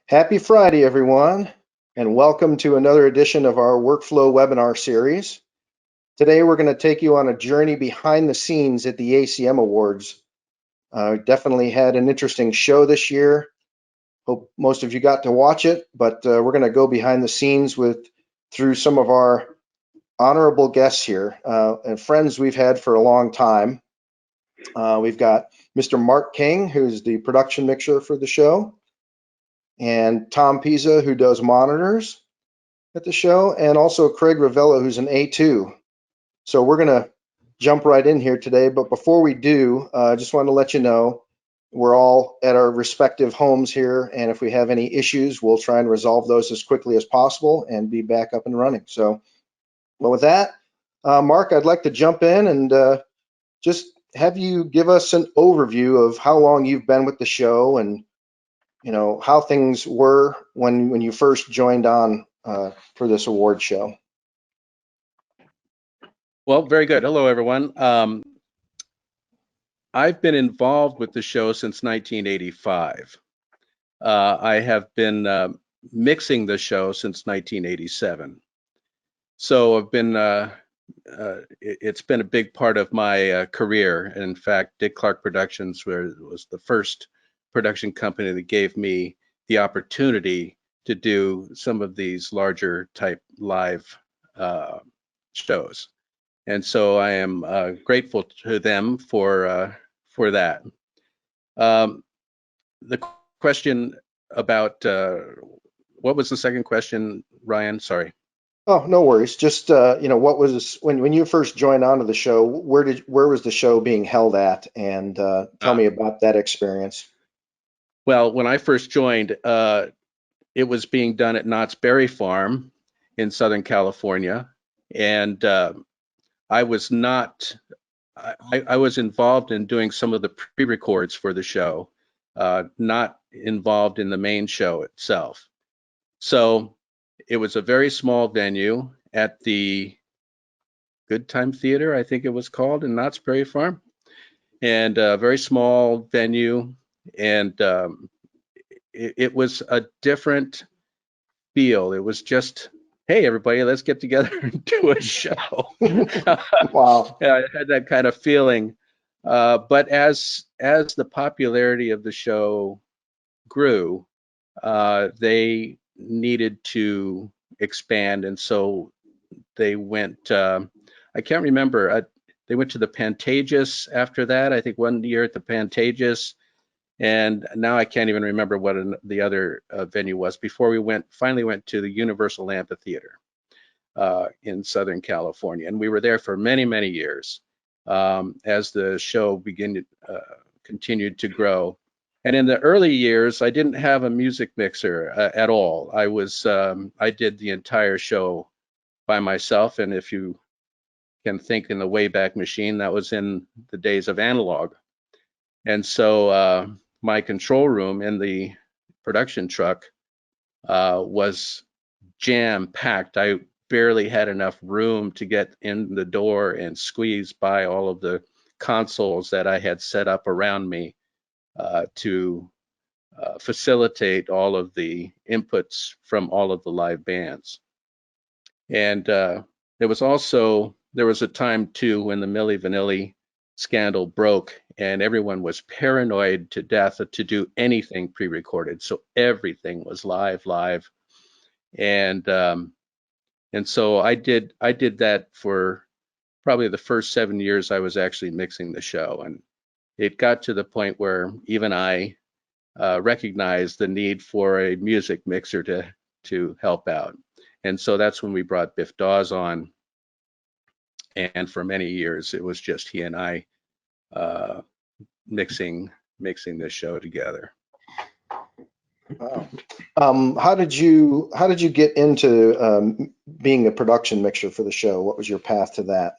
Happy Friday, everyone, and welcome to another edition of our workflow webinar series. Today, we're going to take you on a journey behind the scenes at the ACM Awards. Definitely had an interesting show this year. Hope most of you got to watch it, but we're going to go behind the scenes through some of our honorable guests here and friends we've had for a long time. We've got Mr. Mark King, who's the production mixer for the show, and Tom Pisa, who does monitors at the show, and also Craig Ravello, who's an A2. So we're going to jump right in here today. But before we do, I just want to let you know we're all at our respective homes here. And if we have any issues, we'll try and resolve those as quickly as possible and be back up and running. So, well, with that, Mark, I'd like to jump in and just have you give us an overview of how long you've been with the show and how things were when you first joined on for this award show. Well, very good. Hello, everyone. I've been involved with the show since 1985. I have been mixing the show since 1987. So I've been, it's been a big part of my career. In fact, Dick Clark Productions was the first production company that gave me the opportunity to do some of these larger type live shows. And so I am grateful to them for that. The question about what was the second question, Ryan? Sorry. Oh, no worries. Just what was when you first joined onto the show? Where was the show being held at? And tell me about that experience. Well, when I first joined, it was being done at Knott's Berry Farm in Southern California, and I was not. I was involved in doing some of the pre-records for the show, not involved in the main show itself. So it was a very small venue at the Good Time Theater, I think it was called, in Knott's Berry Farm, and a very small venue, and it was a different feel. It was just, hey, everybody, let's get together and do a show. Wow. Yeah, I had that kind of feeling. But as the popularity of the show grew, they needed to expand, and so they went. I can't remember. They went to the Pantages after that. I think one year at the Pantages, and now I can't even remember what the other venue was before we finally went to the Universal Amphitheater in Southern California, and we were there for many, many years as the show continued to grow. And in the early years, I didn't have a music mixer at all. I did the entire show by myself, and if you can think in the Wayback Machine, that was in the days of analog. And so my control room in the production truck was jam-packed. I barely had enough room to get in the door and squeeze by all of the consoles that I had set up around me to facilitate all of the inputs from all of the live bands. And there was a time too when the Milli Vanilli scandal broke and everyone was paranoid to death to do anything pre-recorded. So everything was live. And so I did that for probably the first 7 years I was actually mixing the show. And it got to the point where even I recognized the need for a music mixer to help out. And so that's when we brought Biff Dawes on. And for many years, it was just he and I mixing this show together. Wow. How did you get into being a production mixer for the show? What was your path to that?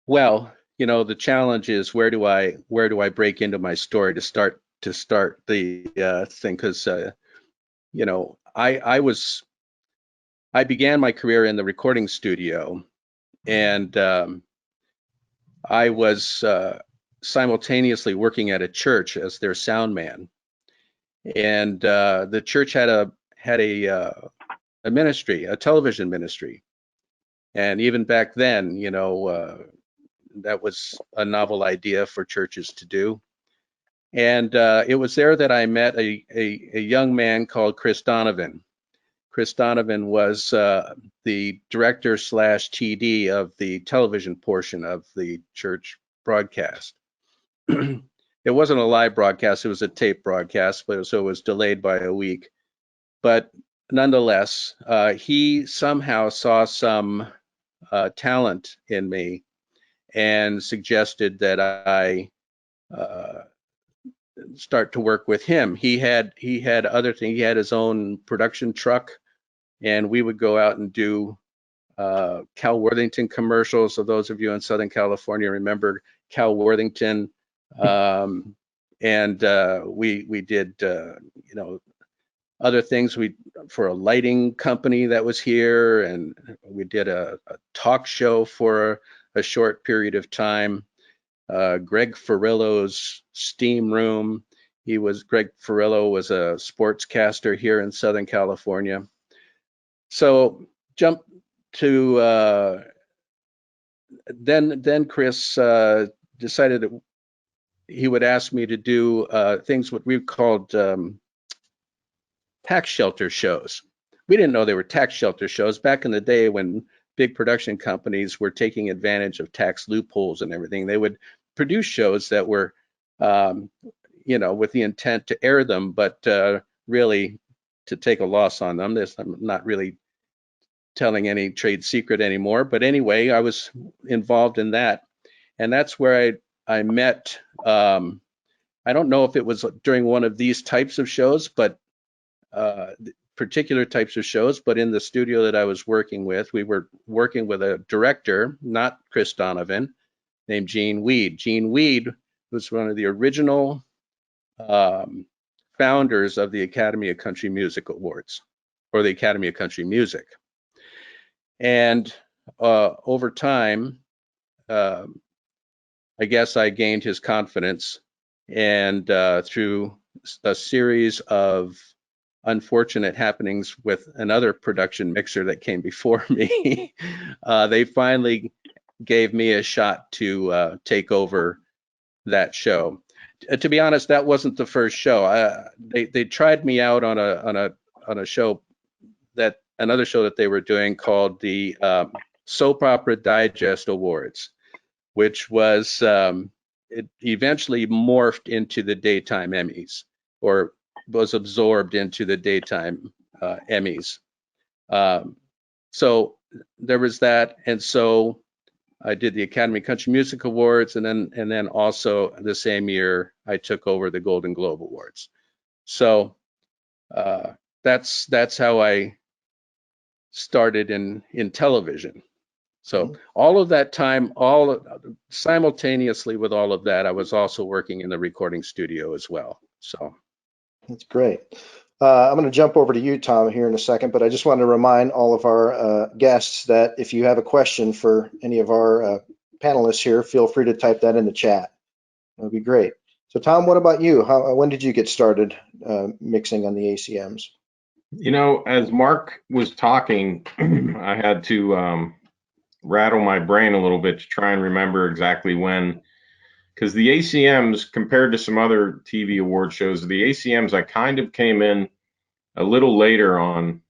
Well, the challenge is where do I break into my story to start the thing? Because I began my career in the recording studio, and I was simultaneously working at a church as their sound man. and the church had a ministry, a television ministry, and even back then, you know, that was a novel idea for churches to do. And it was there that I met a young man called Chris Donovan. Chris Donovan was the director slash TD of the television portion of the church broadcast. It wasn't a live broadcast, it was a tape broadcast, but so it was delayed by a week. But nonetheless, he somehow saw some talent in me and suggested that I start to work with him. He had other things. He had his own production truck, and we would go out and do Cal Worthington commercials. So those of you in Southern California remember Cal Worthington, and we did you know, other things. We for a lighting company that was here, and we did a talk show for a short period of time. Greg Ferrillo's Steam Room. Greg Ferrillo was a sportscaster here in Southern California. So jump to then Chris decided that he would ask me to do things what we called tax shelter shows. We didn't know they were tax shelter shows back in the day when big production companies were taking advantage of tax loopholes and everything. They would produce shows that were, you know, with the intent to air them, but really to take a loss on them. I'm not really telling any trade secret anymore, but anyway, I was involved in that, and that's where I met. I don't know if it was during one of these types of shows, but particular types of shows, but in the studio that I was working with, we were working with a director, not Chris Donovan, named Gene Weed. Gene Weed was one of the original founders of the Academy of Country Music Awards, or the Academy of Country Music. And over time, I guess I gained his confidence, and through a series of unfortunate happenings with another production mixer that came before me, they finally gave me a shot to take over that show. To be honest, that wasn't the first show. They tried me out on a show, that another show that they were doing called the Soap Opera Digest Awards, which was it eventually morphed into the Daytime Emmys, or was absorbed into the Daytime Emmys. So there was that, and so I did the Academy Country Music Awards, and then also the same year I took over the Golden Globe Awards. So that's how I started in television. So all of that time, simultaneously with all of that, I was also working in the recording studio as well. So that's great. I'm going to jump over to you, Tom, here in a second, but I just want to remind all of our guests that if you have a question for any of our panelists here, feel free to type that in the chat. That would be great. So, Tom, what about you? When did you get started mixing on the ACMs? You know, as Mark was talking, I had to rattle my brain a little bit to try and remember exactly when, because the ACMs, compared to some other TV award shows, the ACMs I kind of came in a little later on,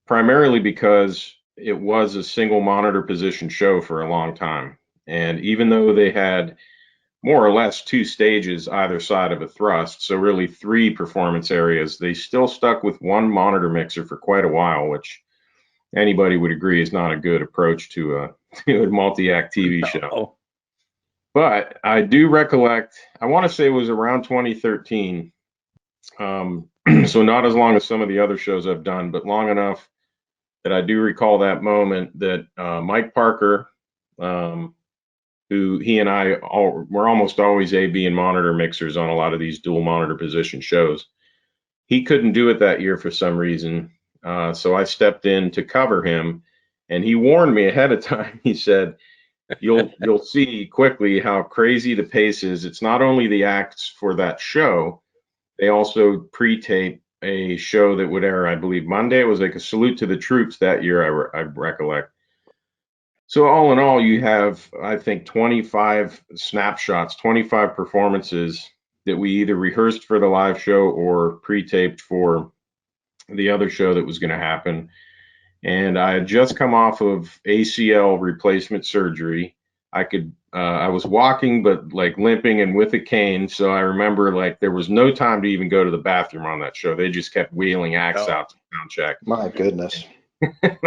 primarily because it was a single monitor position show for a long time. And even though they had more or less 2 stages either side of a thrust, so really 3 performance areas, they still stuck with 1 monitor mixer for quite a while, which anybody would agree is not a good approach to a multi-act TV show. But I do recollect, I want to say it was around 2013, so not as long as some of the other shows I've done, but long enough that I do recall that moment that Mike Parker, who he and I were almost always AB and monitor mixers on a lot of these dual monitor position shows. He couldn't do it that year for some reason, so I stepped in to cover him, and he warned me ahead of time. He said, "You'll see quickly how crazy the pace is. It's not only the acts for that show, they also pre-tape a show that would air, I believe, Monday. It was like a salute to the troops that year, I recollect. So all in all, you have, I think, 25 snapshots, 25 performances that we either rehearsed for the live show or pre-taped for the other show that was going to happen. And I had just come off of ACL replacement surgery. I was walking, but like limping and with a cane. So I remember like there was no time to even go to the bathroom on that show. They just kept wheeling acts out to sound check. My goodness.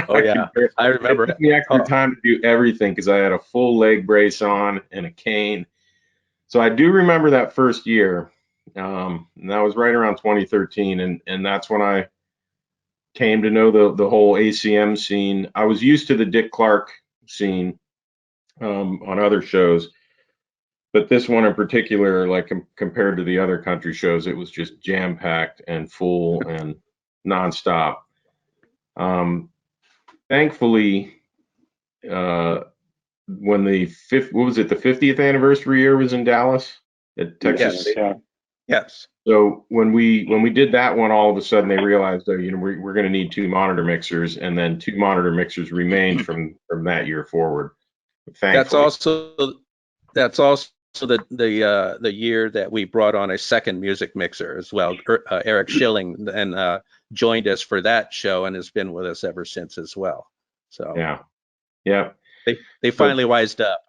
Oh yeah, I remember. It took me extra time to do everything because I had a full leg brace on and a cane. So I do remember that first year. And that was right around 2013. And that's when I came to know the whole ACM scene. I was used to the Dick Clark scene on other shows, but this one in particular, like compared to the other country shows, it was just jam packed and full and nonstop. Thankfully, when the what was it, the 50th anniversary year was in Dallas at Texas State. Yes. Yes. So when we did that one, all of a sudden they realized, you know, we're going to need 2 monitor mixers, and then 2 monitor mixers remained from that year forward. Thankfully. That's also the year that we brought on a second music mixer as well. Eric Schilling and joined us for that show and has been with us ever since as well. So yeah, they finally wised up.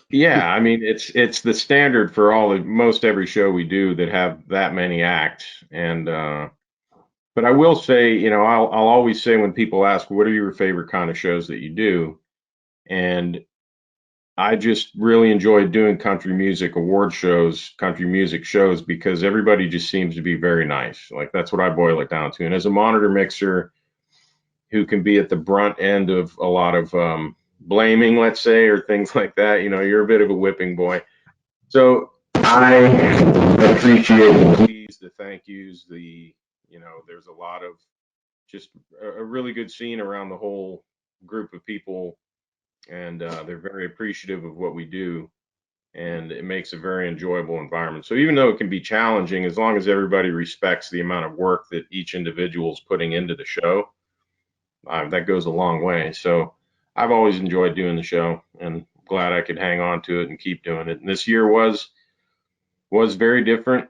Yeah, I mean it's the standard for most every show we do that have that many acts. And but I will say, you know, I'll always say when people ask, what are your favorite kind of shows that you do? And I just really enjoy doing country music award shows, country music shows, because everybody just seems to be very nice. Like that's what I boil it down to. And as a monitor mixer who can be at the brunt end of a lot of blaming, let's say, or things like that, you know, you're a bit of a whipping boy. So I appreciate the please, the thank yous, you know, there's a lot of just a really good scene around the whole group of people, and they're very appreciative of what we do, and it makes a very enjoyable environment. So even though it can be challenging, as long as everybody respects the amount of work that each individual is putting into the show, that goes a long way. So I've always enjoyed doing the show, and glad I could hang on to it and keep doing it. And this year was very different.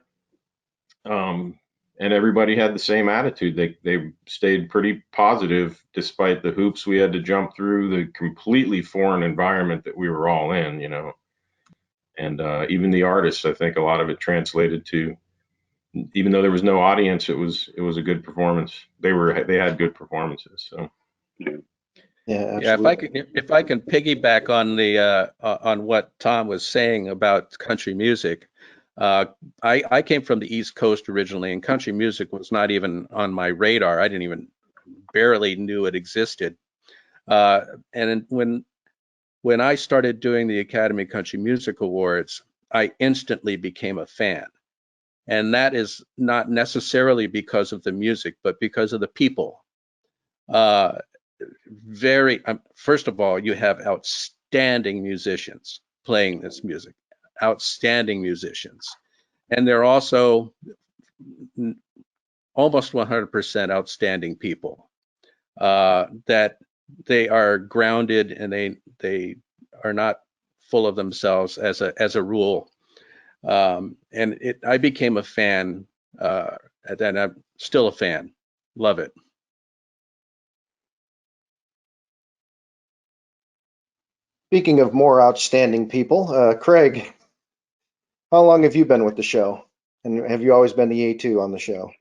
And everybody had the same attitude. They stayed pretty positive despite the hoops we had to jump through, the completely foreign environment that we were all in, you know. And even the artists, I think a lot of it translated to, even though there was no audience, it was a good performance. They had good performances. So Yeah, yeah. If I can piggyback on the on what Tom was saying about country music, I came from the East Coast originally, and country music was not even on my radar. I didn't even barely knew it existed. And when I started doing the Academy Country Music Awards, I instantly became a fan. And that is not necessarily because of the music, but because of the people. First of all, you have outstanding musicians playing this music, outstanding musicians. And they're also almost 100% outstanding people, that they are grounded and they are not full of themselves as a rule. And I became a fan, and I'm still a fan. Love it. Speaking of more outstanding people, Craig, how long have you been with the show? And have you always been the A2 on the show?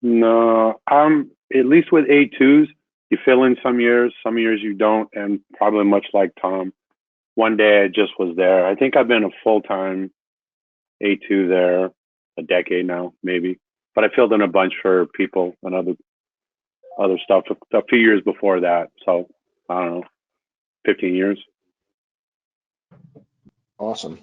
No, at least with A2s, you fill in some years you don't, and probably much like Tom. One day I just was there. I think I've been a full-time A2 there a decade now, maybe. But I filled in a bunch for people and other stuff a few years before that. So I don't know, 15 years. Awesome.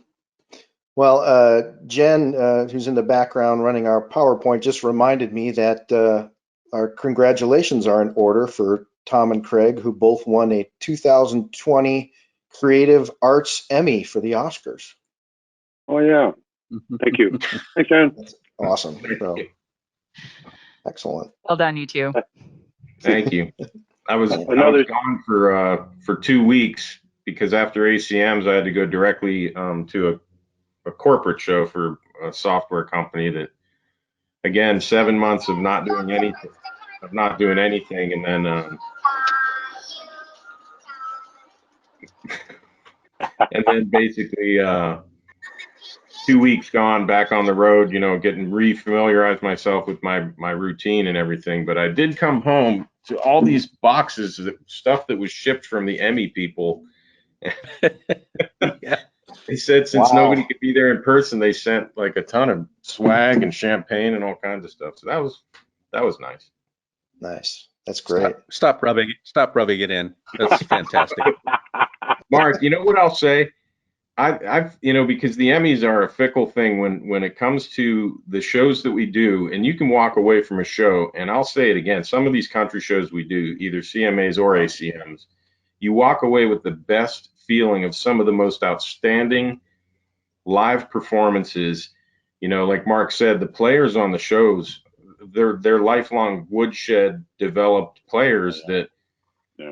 Well, Jen, who's in the background running our PowerPoint, just reminded me that our congratulations are in order for Tom and Craig, who both won a 2020 Creative Arts Emmy for the Oscars. Oh yeah, thank you. Thanks, Jen. That's awesome. So Excellent. Well done, you two. Thank you. I was Another- gone for 2 weeks because after ACMs I had to go directly to a corporate show for a software company that, again, 7 months of not doing anything, and then basically 2 weeks gone back on the road, getting re-familiarized myself with my routine and everything. But I did come home to all these boxes of stuff that was shipped from the Emmy people. Yeah. They said since Wow. nobody could be there in person, they sent like a ton of swag and champagne and all kinds of stuff. So that was nice. Nice. That's great. Stop rubbing it in. That's fantastic. Mark, you know what I'll say? I've because the Emmys are a fickle thing when it comes to the shows that we do, and you can walk away from a show, and I'll say it again, some of these country shows we do, either CMAs or ACMs, you walk away with the best feeling of some of the most outstanding live performances. Like Mark said, the players on the shows, they're lifelong woodshed developed players that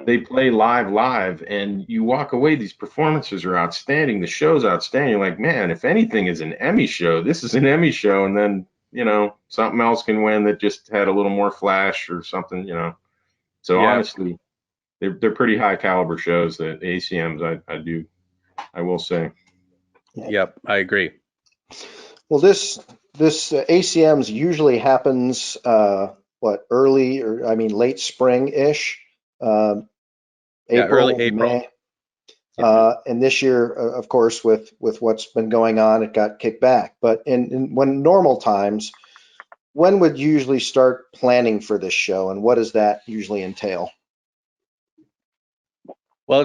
they play live, and you walk away, these performances are outstanding, the show's outstanding. Like, man, if anything is an Emmy show, this is an Emmy show. And then something else can win that just had a little more flash or something. So Yeah. honestly, they're pretty high caliber shows, that ACMs. I will say. Yep, I agree. Well, this ACMs usually happens early, or I mean late spring-ish, Yeah, April, early April. May. And this year, of course, with what's been going on, it got kicked back. But when normal times, when would you usually start planning for this show, and what does that usually entail? Well,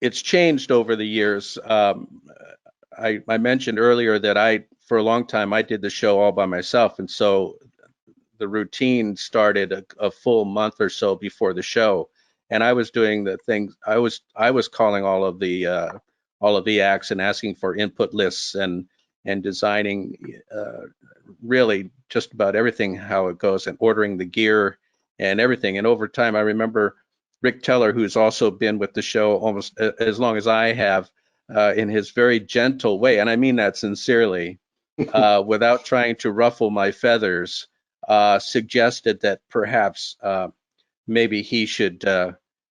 it's changed over the years. I mentioned earlier that for a long time, I did the show all by myself. And so the routine started a full month or so before the show. And I was doing the things, I was calling all of the acts and asking for input lists and designing really just about everything, how it goes, and ordering the gear and everything. And over time, I remember Rick Teller, who's also been with the show almost as long as I have, in his very gentle way, and I mean that sincerely, without trying to ruffle my feathers, suggested that perhaps maybe he should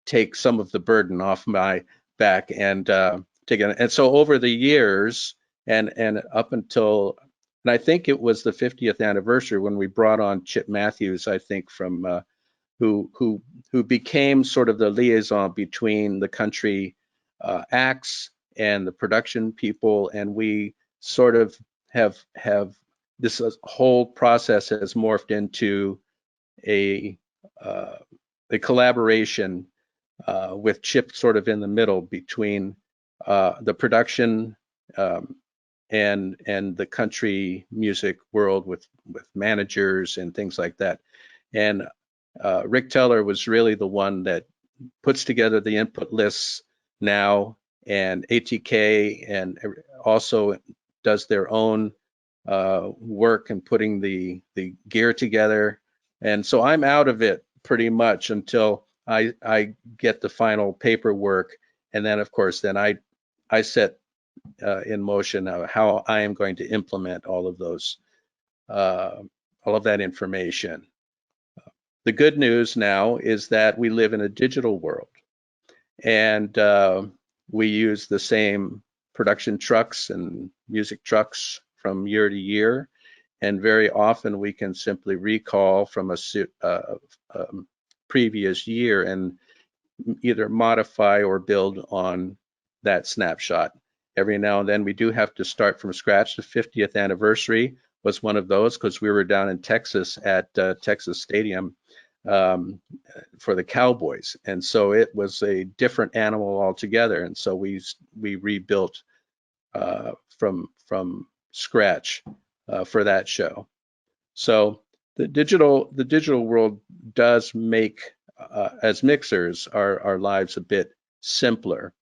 take some of the burden off my back and take it. And so over the years and up until, and I think it was the 50th anniversary when we brought on Chip Matthews, I think from who became sort of the liaison between the country acts and the production people, and we sort of have this whole process has morphed into a collaboration with Chip sort of in the middle between the production and the country music world with managers and things like that. And Rick Teller was really the one that puts together the input lists now, and ATK, and also does their own work in putting the gear together. And so I'm out of it pretty much until I get the final paperwork, and then of course then I set in motion how I am going to implement all of those all of that information. The good news now is that we live in a digital world, and we use the same production trucks and music trucks from year to year, and very often we can simply recall from a previous year and either modify or build on that snapshot. Every now and then we do have to start from scratch. The 50th anniversary was one of those, because we were down in Texas at Texas Stadium for the Cowboys, and so it was a different animal altogether. And so we rebuilt from scratch for that show. So the digital world does make as mixers our lives a bit simpler.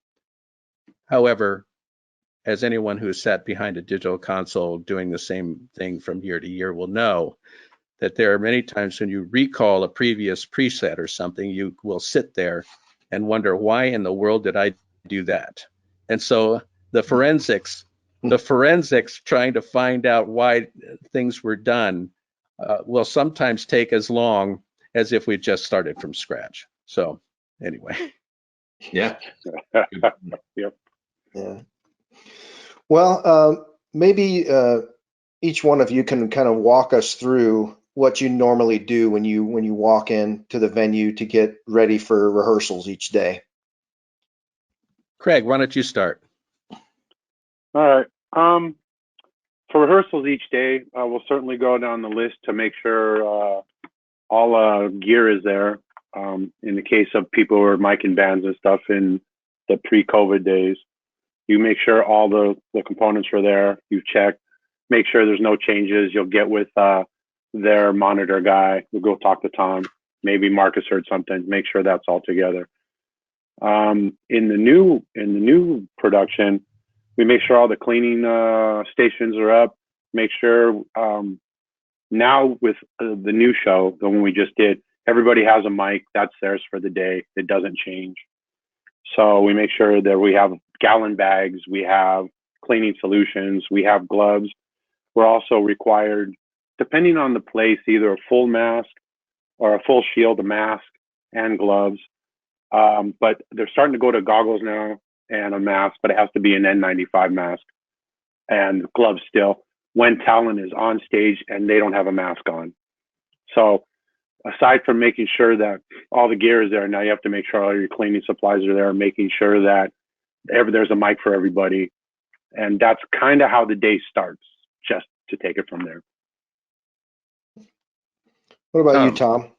However, as anyone who has sat behind a digital console doing the same thing from year to year will know, that there are many times when you recall a previous preset or something, you will sit there and wonder, why in the world did I do that? And so the forensics trying to find out why things were done will sometimes take as long as if we just started from scratch. So anyway. Yeah. Yep. Yeah. Well, maybe each one of you can kind of walk us through what you normally do when you walk into the venue to get ready for rehearsals each day. Craig, why don't you start? All right. For rehearsals each day, we'll certainly go down the list to make sure all gear is there. In the case of people who are micing bands and stuff in the pre-COVID days, you make sure all the components are there. You check, make sure there's no changes. You'll get with their monitor guy. We'll go talk to Tom. Maybe Marcus heard something. Make sure that's all together. In the new production, we make sure all the cleaning stations are up. Make sure now with the new show, the one we just did, everybody has a mic. That's theirs for the day. It doesn't change. So we make sure that we have gallon bags, we have cleaning solutions, we have gloves. We're also required, depending on the place, either a full mask or a full shield, a mask and gloves. But they're starting to go to goggles now and a mask, but it has to be an N95 mask and gloves still when talent is on stage and they don't have a mask on. So aside from making sure that all the gear is there, now you have to make sure all your cleaning supplies are there, making sure that there's a mic for everybody. And that's kind of how the day starts, just to take it from there. What about you, Tom?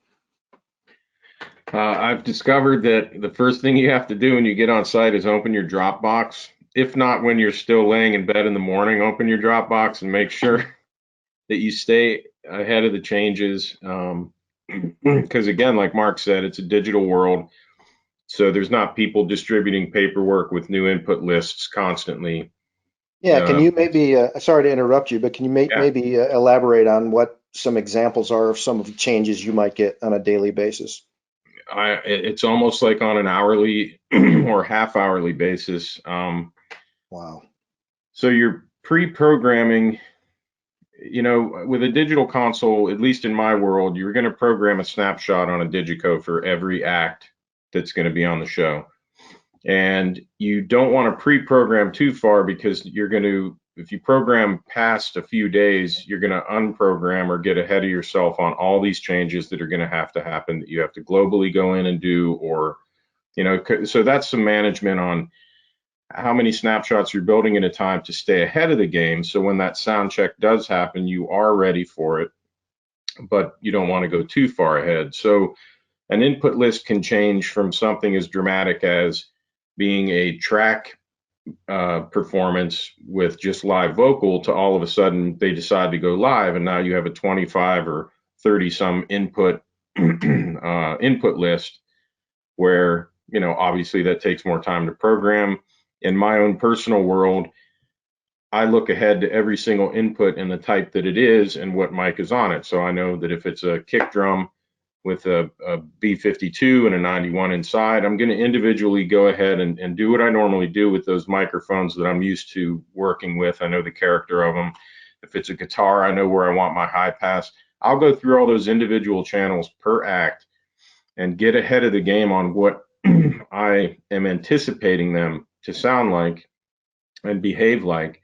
I've discovered that the first thing you have to do when you get on site is open your Dropbox. If not, when you're still laying in bed in the morning, open your Dropbox and make sure that you stay ahead of the changes. Because again, like Mark said, it's a digital world. So there's not people distributing paperwork with new input lists constantly. Yeah, can you maybe, sorry to interrupt you, but can you maybe elaborate on what some examples are of some of the changes you might get on a daily basis? It's almost like on an hourly or half-hourly basis. Wow. So you're pre-programming, with a digital console, at least in my world, you're going to program a snapshot on a Digico for every act that's going to be on the show. And you don't want to pre-program too far because if you program past a few days, you're going to unprogram or get ahead of yourself on all these changes that are going to happen that you have to globally go in and do, or, so that's some management on how many snapshots you're building at a time to stay ahead of the game. So when that sound check does happen, you are ready for it, but you don't want to go too far ahead. So an input list can change from something as dramatic as being a track performance with just live vocal to all of a sudden they decide to go live, and now you have a 25 or 30 some input input list where, obviously that takes more time to program. In my own personal world, I look ahead to every single input and the type that it is and what mic is on it. So I know that if it's a kick drum with a B52 and a 91 inside, I'm going to individually go ahead and do what I normally do with those microphones that I'm used to working with. I know the character of them. If it's a guitar, I know where I want my high pass. I'll go through all those individual channels per act and get ahead of the game on what I am anticipating them to sound like and behave like.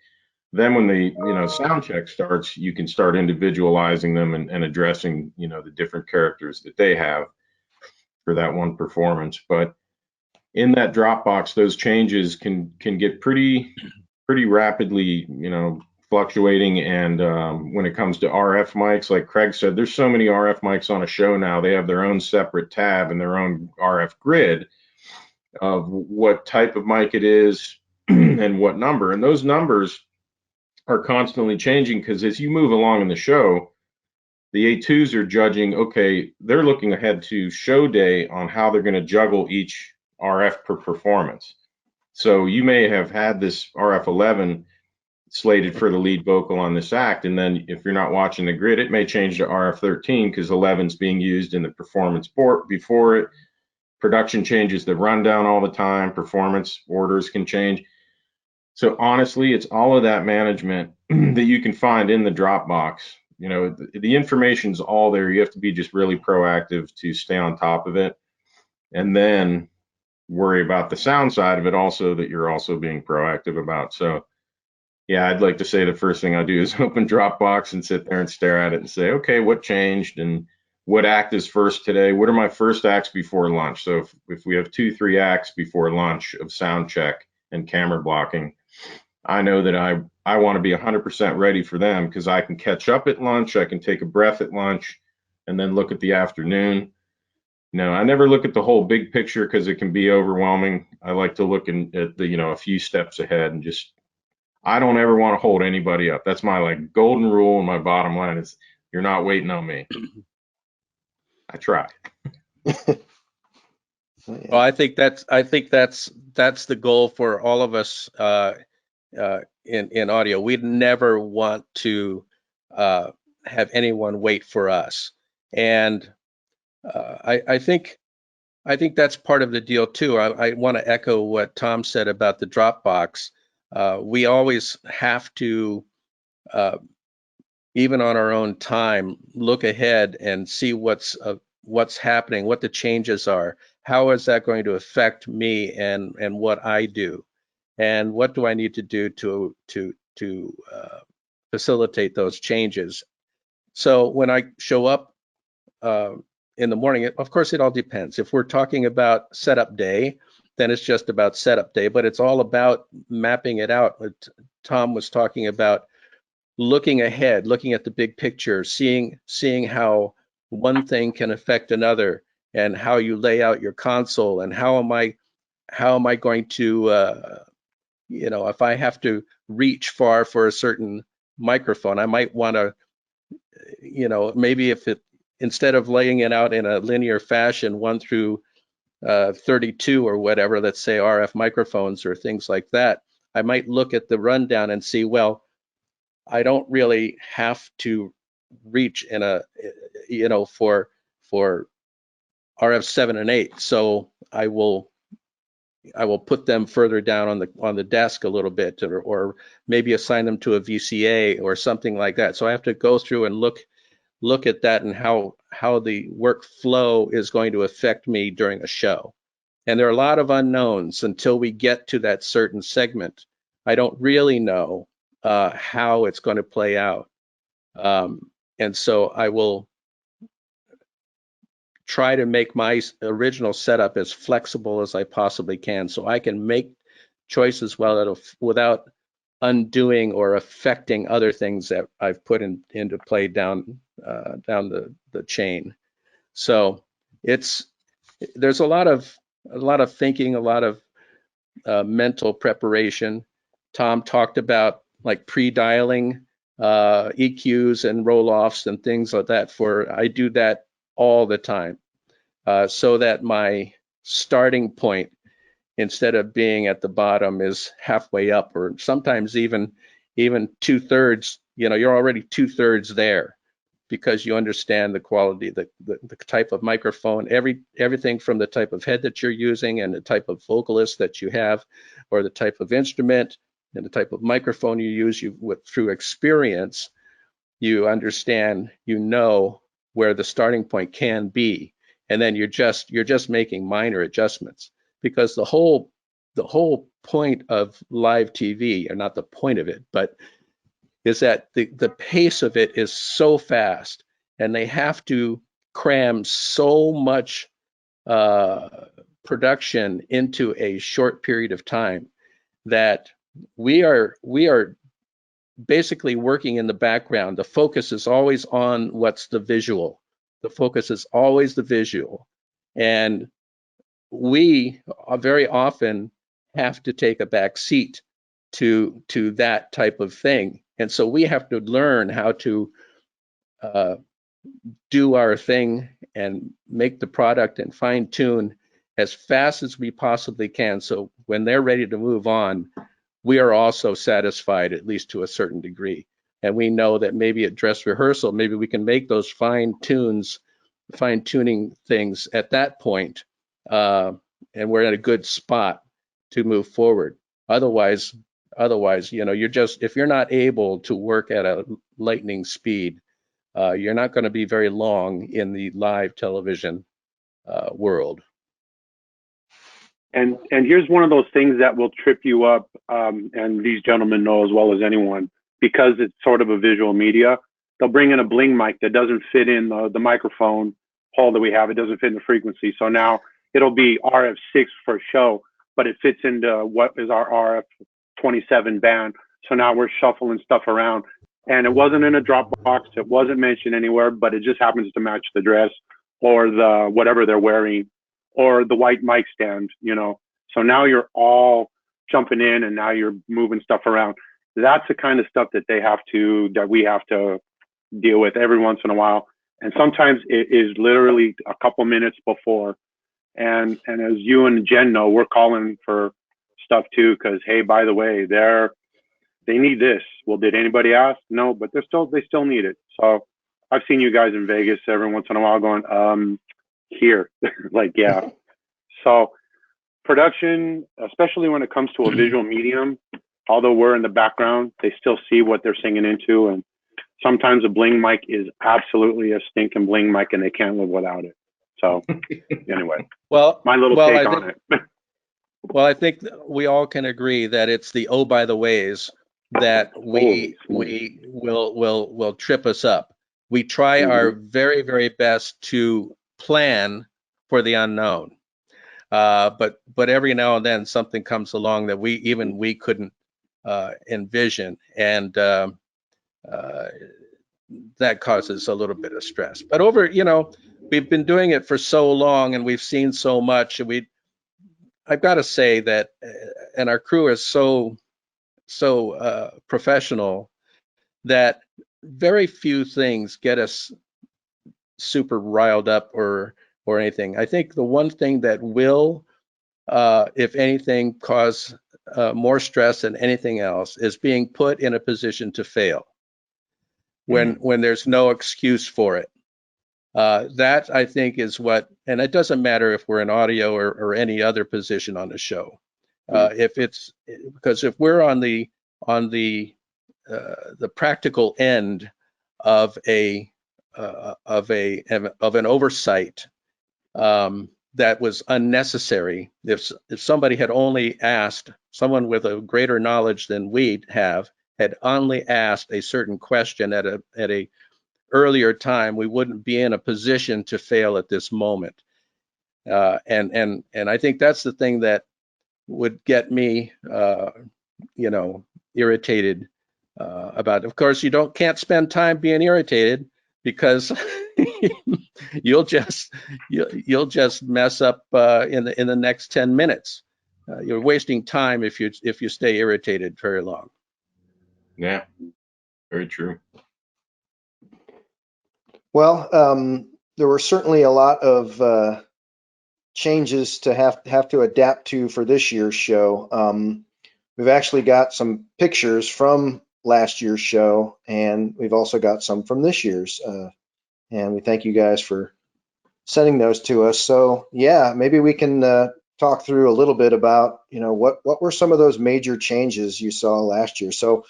Then when the sound check starts, you can start individualizing them and addressing the different characters that they have for that one performance. But in that Dropbox, those changes can get pretty rapidly fluctuating. And when it comes to RF mics, like Craig said, there's so many RF mics on a show now. They have their own separate tab and their own RF grid of what type of mic it is and what number. And those numbers are constantly changing because as you move along in the show, the A2s are judging, okay, they're looking ahead to show day on how they're going to juggle each RF per performance. So you may have had this RF11 slated for the lead vocal on this act, and then if you're not watching the grid, it may change to RF13 because 11 is being used in the performance board before it. Production changes the rundown all the time. Performance orders can change. So honestly, it's all of that management that you can find in the Dropbox. You know, the information's all there. You have to be just really proactive to stay on top of it, and then worry about the sound side of it also that you're also being proactive about. So yeah, I'd like to say the first thing I do is open Dropbox and sit there and stare at it and say, okay, what changed and what act is first today? What are my first acts before lunch? So if we have 2-3 acts before lunch of sound check and camera blocking, I know that I want to be 100% ready for them because I can catch up at lunch, I can take a breath at lunch, and then look at the afternoon. No, I never look at the whole big picture because it can be overwhelming. I like to look at the, a few steps ahead and just, I don't ever want to hold anybody up. That's my like golden rule, and my bottom line is you're not waiting on me. I try. Well, I think that's the goal for all of us in audio. We'd never want to have anyone wait for us, and I think that's part of the deal too. I want to echo what Tom said about the Dropbox. We always have to, even on our own time, look ahead and see what's happening, what the changes are. How is that going to affect me and what I do, and what do I need to do to facilitate those changes? So when I show up in the morning, of course, it all depends. If we're talking about setup day, then it's just about setup day, but it's all about mapping it out. Tom was talking about looking ahead, looking at the big picture, seeing how one thing can affect another, and how you lay out your console, and how am I going to if I have to reach far for a certain microphone, I might want to, maybe if it, instead of laying it out in a linear fashion, 1 through 32 or whatever, let's say RF microphones or things like that, I might look at the rundown and see, well, I don't really have to reach in a, for RF 7 and 8. So I will put them further down on the desk a little bit, or maybe assign them to a VCA or something like that. So I have to go through and look at that and how the workflow is going to affect me during a show. And there are a lot of unknowns until we get to that certain segment. I don't really know how it's going to play out. And so I will try to make my original setup as flexible as I possibly can, so I can make choices without undoing or affecting other things that I've put into play down the chain. So there's a lot of thinking, a lot of mental preparation. Tom talked about like pre-dialing EQs and roll-offs and things like that. I do that all the time, so that my starting point, instead of being at the bottom, is halfway up, or sometimes even 2/3. You're already 2/3 there, because you understand the quality, the type of microphone, everything from the type of head that you're using, and the type of vocalist that you have, or the type of instrument and the type of microphone you use. Through experience, you understand, where the starting point can be, and then you're just making minor adjustments, because the whole point of live TV, or not the point of it, but is that the pace of it is so fast, and they have to cram so much production into a short period of time, that we are basically working in the background. The focus is always on what's the visual. The focus is always the visual. And we very often have to take a back seat to that type of thing. And so we have to learn how to do our thing and make the product and fine tune as fast as we possibly can. So when they're ready to move on, we are also satisfied, at least to a certain degree. And we know that maybe at dress rehearsal, maybe we can make those fine-tuning things at that point, and we're in a good spot to move forward. Otherwise, you know, if you're not able to work at a lightning speed, you're not going to be very long in the live television world. And here's one of those things that will trip you up, and these gentlemen know as well as anyone, because it's sort of a visual media. They'll bring in a bling mic that doesn't fit in the microphone hole that we have. It doesn't fit in the frequency. So now it'll be RF6 for show, but it fits into what is our RF27 band. So now we're shuffling stuff around. And it wasn't in a Dropbox. It wasn't mentioned anywhere, but it just happens to match the dress or the whatever they're wearing, or the white mic stand, you know. So now you're all jumping in and now you're moving stuff around. That's the kind of stuff that we have to deal with every once in a while. And sometimes it is literally a couple minutes before. And as you and Jen know, we're calling for stuff too, because, hey, by the way, they need this. Well, did anybody ask? No, but they still need it. So I've seen you guys in Vegas every once in a while going, here. Like, yeah. So production, especially when it comes to a visual medium, although we're in the background, they still see what they're singing into. And sometimes a bling mic is absolutely a stinking bling mic and they can't live without it. So anyway, Well, my little take on it. Well, I think we all can agree that it's the oh by the ways that will trip us up. We try our very, very best to plan for the unknown, but every now and then something comes along that we couldn't envision, and that causes a little bit of stress. But we've been doing it for so long and we've seen so much, and I've got to say that, and our crew is so professional, that very few things get us super riled up or anything. I think the one thing that will, if anything, cause more stress than anything else is being put in a position to fail when there's no excuse for it. That, I think, is what, and it doesn't matter if we're in audio or any other position on the show. Because if we're on the practical end of an oversight that was unnecessary, if somebody had only asked, someone with a greater knowledge than we have had only asked a certain question at a earlier time, we wouldn't be in a position to fail at this moment. And I think that's the thing that would get me, irritated about. Of course, can't spend time being irritated, because you'll just mess up in the next 10 minutes. You're wasting time if you stay irritated very long. Yeah, very true. Well, there were certainly a lot of changes to have to adapt to for this year's show. We've actually got some pictures from last year's show, and we've also got some from this year's. And we thank you guys for sending those to us. So yeah, maybe we can talk through a little bit about, what were some of those major changes you saw last year. So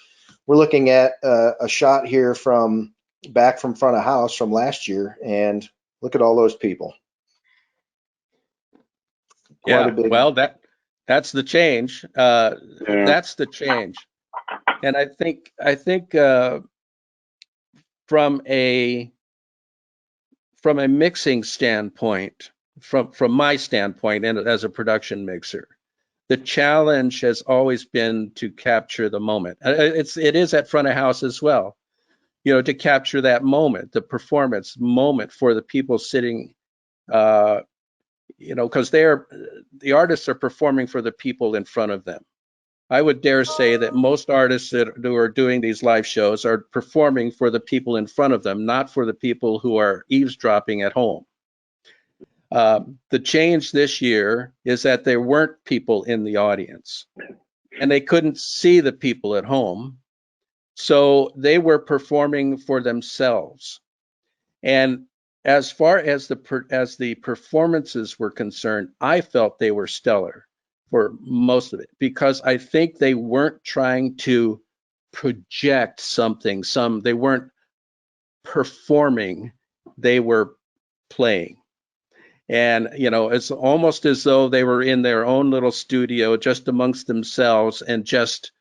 we're looking at a shot here from back from front of house from last year, and look at all those people. Well, that's the change. That's the change. And I think from a mixing standpoint, from my standpoint, and as a production mixer, the challenge has always been to capture the moment. It is at front of house as well, to capture that moment, the performance moment for the people sitting, because the artists are performing for the people in front of them. I would dare say that most artists who are doing these live shows are performing for the people in front of them, not for the people who are eavesdropping at home. The change this year is that there weren't people in the audience, and they couldn't see the people at home, so they were performing for themselves. And as far as the performances were concerned, I felt they were stellar for most of it, because I think they weren't trying to project something. They weren't performing, they were playing. And it's almost as though they were in their own little studio just amongst themselves and just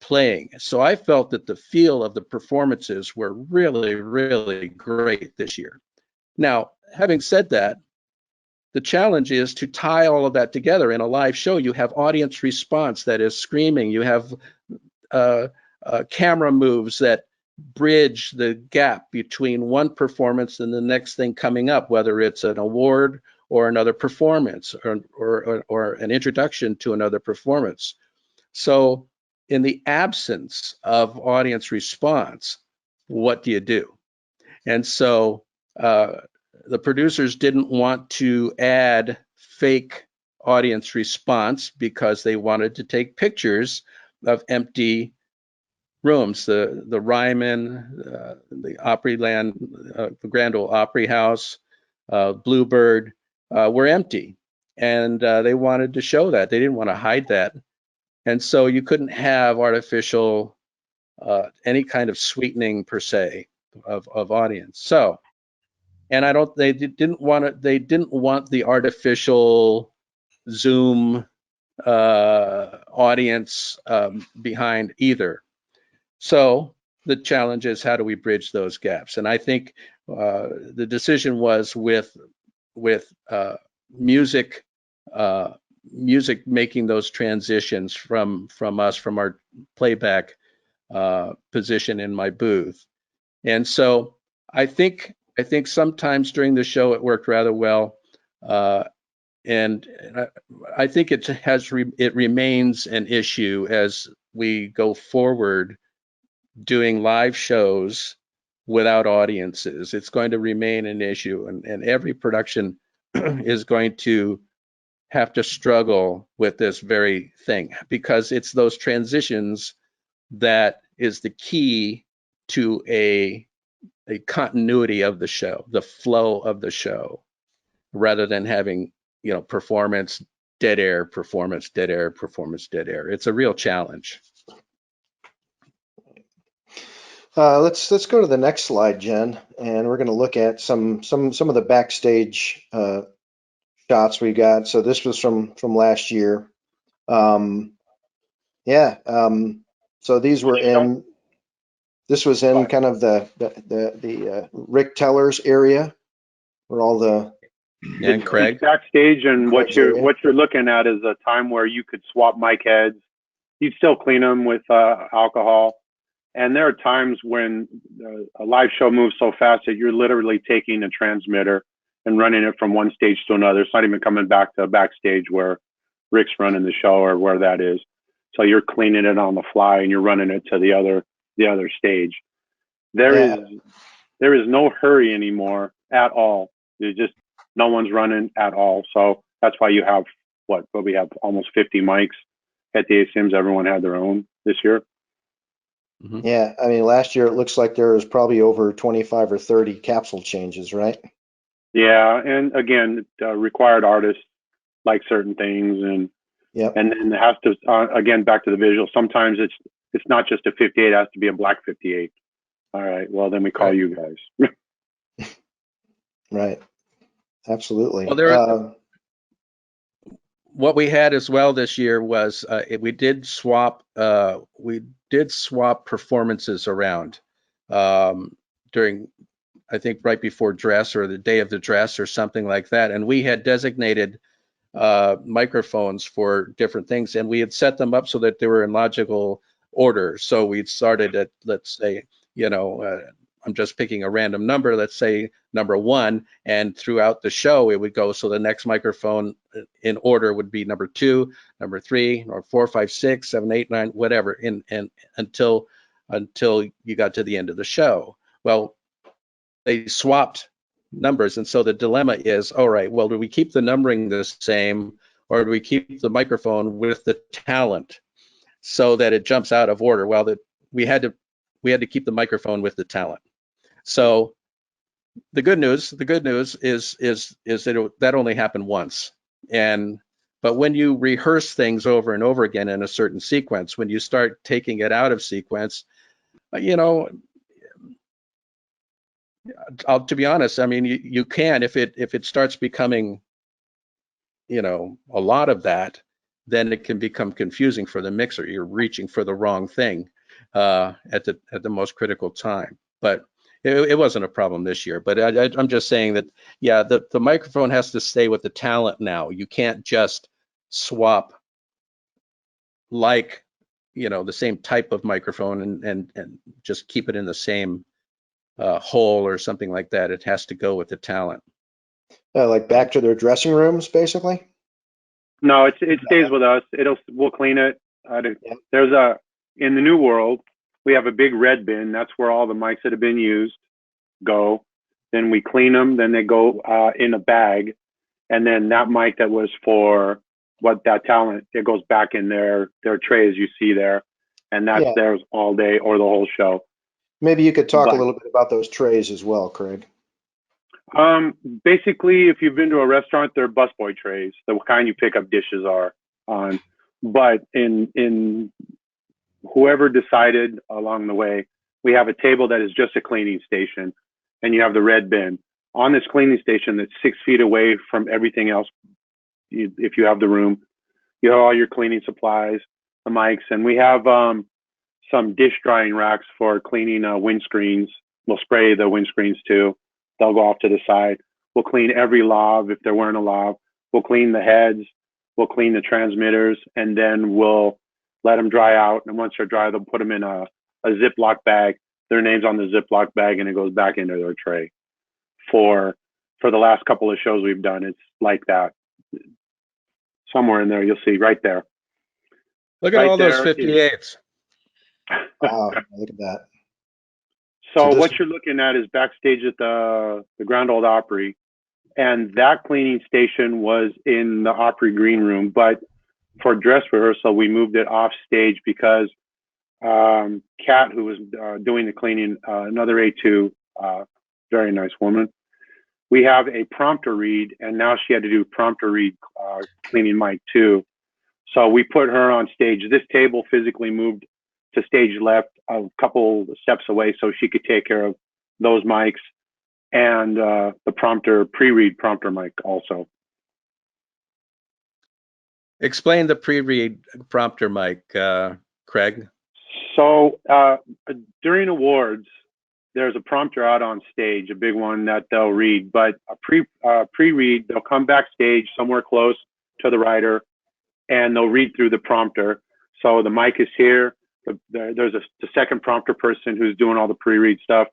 playing. So I felt that the feel of the performances were really, really great this year. Now, having said that, the challenge is to tie all of that together in a live show. You have audience response that is screaming. You have camera moves that bridge the gap between one performance and the next thing coming up, whether it's an award or another performance or an introduction to another performance. So in the absence of audience response, what do you do? And so the producers didn't want to add fake audience response because they wanted to take pictures of empty rooms. The Ryman, the Opryland, the Grand Ole Opry House, Bluebird were empty, and they wanted to show that. They didn't want to hide that. And so you couldn't have artificial, any kind of sweetening per se of audience. So, and they didn't want the artificial Zoom audience behind either. So the challenge is, how do we bridge those gaps? And I think the decision was with music making those transitions from our playback position in my booth. And so I think sometimes during the show it worked rather well, and I think it remains an issue as we go forward doing live shows without audiences. It's going to remain an issue, and every production is going to have to struggle with this very thing, because it's those transitions that is the key to a continuity of the show, the flow of the show, rather than having performance, dead air, performance, dead air, performance, dead air. It's a real challenge. Let's go to the next slide, Jen, and we're going to look at some of the backstage shots we got. So this was from last year. So these were in. This was in kind of the Rick Teller's area, where all the and Craig backstage, and what you're looking at is a time where you could swap mic heads. You'd still clean them with alcohol. And there are times when a live show moves so fast that you're literally taking a transmitter and running it from one stage to another. It's not even coming back to backstage where Rick's running the show or where that is. So you're cleaning it on the fly and you're running it to the other stage. There is no hurry anymore at all. There's just no one's running at all. So that's why you have we have almost 50 mics at the ACMs. Everyone had their own this year. Mm-hmm. Yeah, I mean, last year it looks like there was probably over 25 or 30 capsule changes, right? Yeah, and again, required artists like certain things, and and then it has to again, back to the visual. Sometimes it's not just a 58; it has to be a black 58. All right, well then we call you guys. Right, absolutely. Well, what we had as well this year was we did swap performances around during, I think, right before dress or the day of the dress or something like that, and we had designated microphones for different things, and we had set them up so that they were in logical order. So we'd started at, let's say, I'm just picking a random number, let's say number 1, and throughout the show it would go, so the next microphone in order would be number 2, number 3, or 4, 5, 6, 7, 8, 9, whatever, and until you got to the end of the show. Well, they swapped numbers. And so the dilemma is, all right, well, do we keep the numbering the same, or do we keep the microphone with the talent so that it jumps out of order? Well, we had to keep the microphone with the talent. So the good news is that only happened once. But when you rehearse things over and over again in a certain sequence, when you start taking it out of sequence, you know, to be honest, I mean, you can, if it starts becoming, you know, a lot of that, then it can become confusing for the mixer. You're reaching for the wrong thing at the most critical time. But it wasn't a problem this year. But I'm just saying that, yeah, the microphone has to stay with the talent now. You can't just swap, like, you know, the same type of microphone and just keep it in the same hole or something like that. It has to go with the talent. Like back to their dressing rooms, basically? No, it stays with us. We'll clean it. In the new world, we have a big red bin. That's where all the mics that have been used go. Then we clean them. Then they go in a bag. And then that mic that was for that talent, it goes back in their trays you see there. And that's theirs all day or the whole show. Maybe you could talk a little bit about those trays as well, Craig. Basically, if you've been to a restaurant, they're busboy trays, the kind you pick up dishes are on. But in whoever decided along the way, we have a table that is just a cleaning station, and you have the red bin. On this cleaning station that's 6 feet away from everything else, if you have the room, you have all your cleaning supplies, the mics, and we have some dish drying racks for cleaning windscreens. We'll spray the windscreens too. They'll go off to the side. We'll clean every lav if they're wearing a lav. We'll clean the heads. We'll clean the transmitters, and then we'll let them dry out. And once they're dry, they'll put them in a Ziploc bag. Their name's on the Ziploc bag, and it goes back into their tray. For the last couple of shows we've done, it's like that. Somewhere in there, you'll see right there. Look at all those 58s. Wow, look at that. So what you're looking at is backstage at the Grand Ole Opry, and that cleaning station was in the Opry green room. But for dress rehearsal, we moved it off stage because Kat, who was doing the cleaning, another A2, very nice woman, we have a prompter read, and now she had to do prompter read cleaning mic too. So we put her on stage. This table physically moved to stage left a couple steps away so she could take care of those mics and the prompter, pre-read prompter mic also. Explain the pre-read prompter mic, Craig. So during awards, there's a prompter out on stage, a big one that they'll read, but a pre-read, they'll come backstage somewhere close to the writer and they'll read through the prompter. So the mic is here. There's the second prompter person who's doing all the pre-read stuff,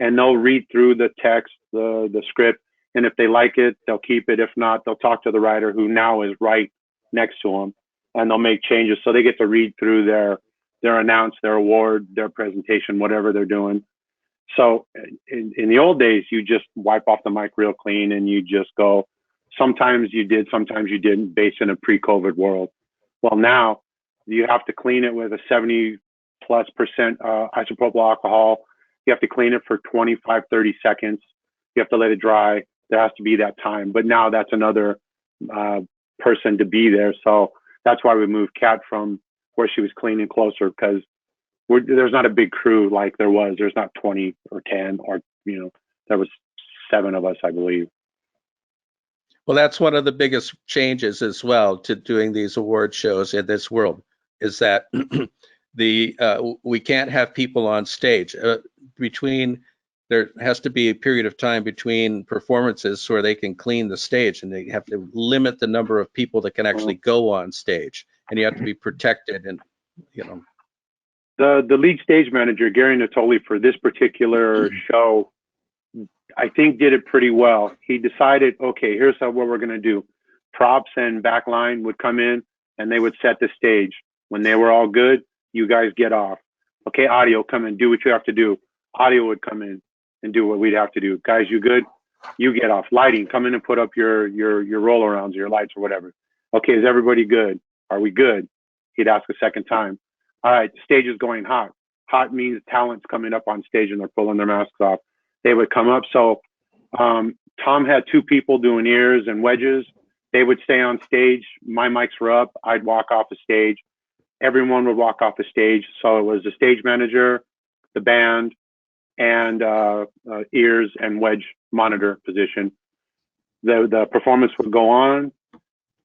and they'll read through the text, the script, and if they like it, they'll keep it. If not, they'll talk to the writer who now is right next to them, and they'll make changes. So they get to read through their announce, their award, their presentation, whatever they're doing. So in the old days, you just wipe off the mic real clean and you just go. Sometimes you did, sometimes you didn't, based in a pre-COVID world. Well, now you have to clean it with a 70+% isopropyl alcohol. You have to clean it for 25, 30 seconds. You have to let it dry. There has to be that time. But now that's another person to be there. So that's why we moved Kat from where she was cleaning closer, because there's not a big crew like there was. There's not 20 or 10 or, there was 7 of us, I believe. Well, that's one of the biggest changes as well to doing these award shows in this world, is that we can't have people on stage. There has to be a period of time between performances where they can clean the stage, and they have to limit the number of people that can actually go on stage, and you have to be protected. And the lead stage manager, Gary Natoli, for this particular show, I think did it pretty well. He decided, okay, here's what we're going to do. Props and backline would come in and they would set the stage. When they were all good, you guys get off. Okay, audio, come in, do what you have to do. Audio would come in and do what we'd have to do. Guys, you good? You get off. Lighting, come in and put up your roll arounds, your lights or whatever. Okay, is everybody good? Are we good? He'd ask a second time. All right, the stage is going hot. Hot means talent's coming up on stage and they're pulling their masks off. They would come up. So Tom had 2 people doing ears and wedges. They would stay on stage. My mics were up. I'd walk off the stage. Everyone would walk off the stage. So it was the stage manager, the band, and ears and wedge monitor position. The performance would go on.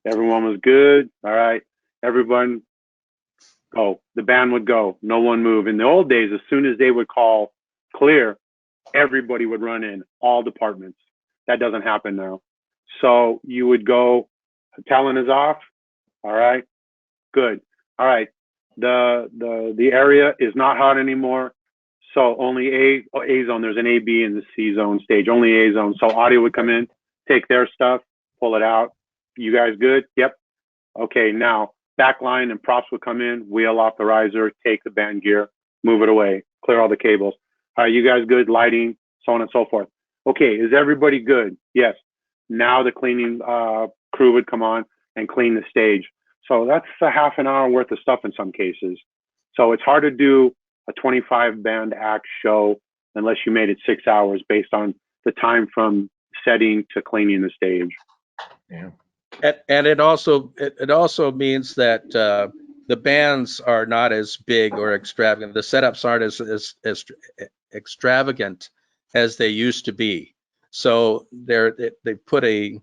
Everyone was good. All right. Everyone go. The band would go. No one move. In the old days, as soon as they would call clear, everybody would run in, all departments. That doesn't happen now. So you would go, talent is off. All right. Good. All right. The area is not hot anymore. So only A zone, there's an A, B, and the C zone stage, only A zone. So audio would come in, take their stuff, pull it out. You guys good? Yep. Okay, now backline and props would come in, wheel off the riser, take the band gear, move it away, clear all the cables. All right, you guys good? Lighting, so on and so forth. Okay, is everybody good? Yes. Now the cleaning crew would come on and clean the stage. So that's a half an hour worth of stuff in some cases. So it's hard to do a 25 band act show unless you made it 6 hours based on the time from setting to cleaning the stage. Yeah. And it also means that the bands are not as big or extravagant. The setups aren't as extravagant as they used to be. So they put a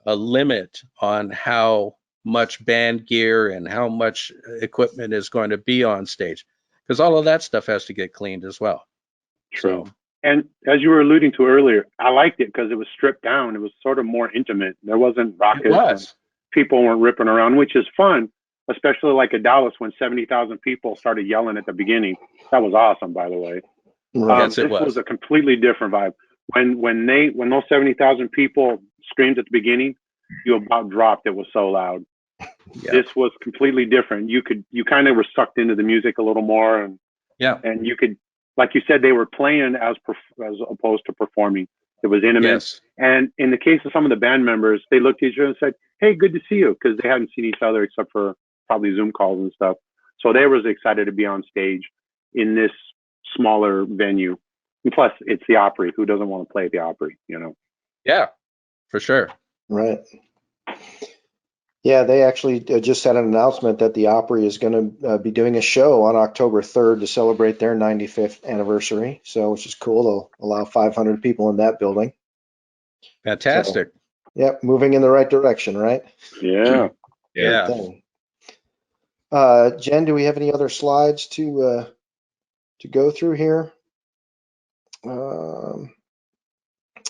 limit on how much band gear and how much equipment is going to be on stage, because all of that stuff has to get cleaned as well. True. So, and as you were alluding to earlier, I liked it because it was stripped down. It was sort of more intimate. There wasn't rockets. it was. People weren't ripping around, which is fun, especially like at Dallas when 70,000 people started yelling at the beginning. That was awesome, by the way. Right. Yes, it this was a completely different vibe. When those 70,000 people screamed at the beginning, you about dropped. It was so loud. Yeah. This was completely different. You kind of were sucked into the music a little more, and you could, like you said, they were playing as opposed to performing. It was intimate. Yes. And in the case of some of the band members, they looked at each other and said, "Hey, good to see you," because they hadn't seen each other except for probably Zoom calls and stuff. So they was excited to be on stage in this smaller venue. And plus, it's the Opry. Who doesn't want to play at the Opry, you know? Yeah, for sure. Right. Yeah, they actually just had an announcement that the Opry is going to be doing a show on October 3rd to celebrate their 95th anniversary. So, which is cool. They'll allow 500 people in that building. Fantastic. So, yep, moving in the right direction, right? Yeah. Yeah. Good thing. Jen, do we have any other slides to go through here?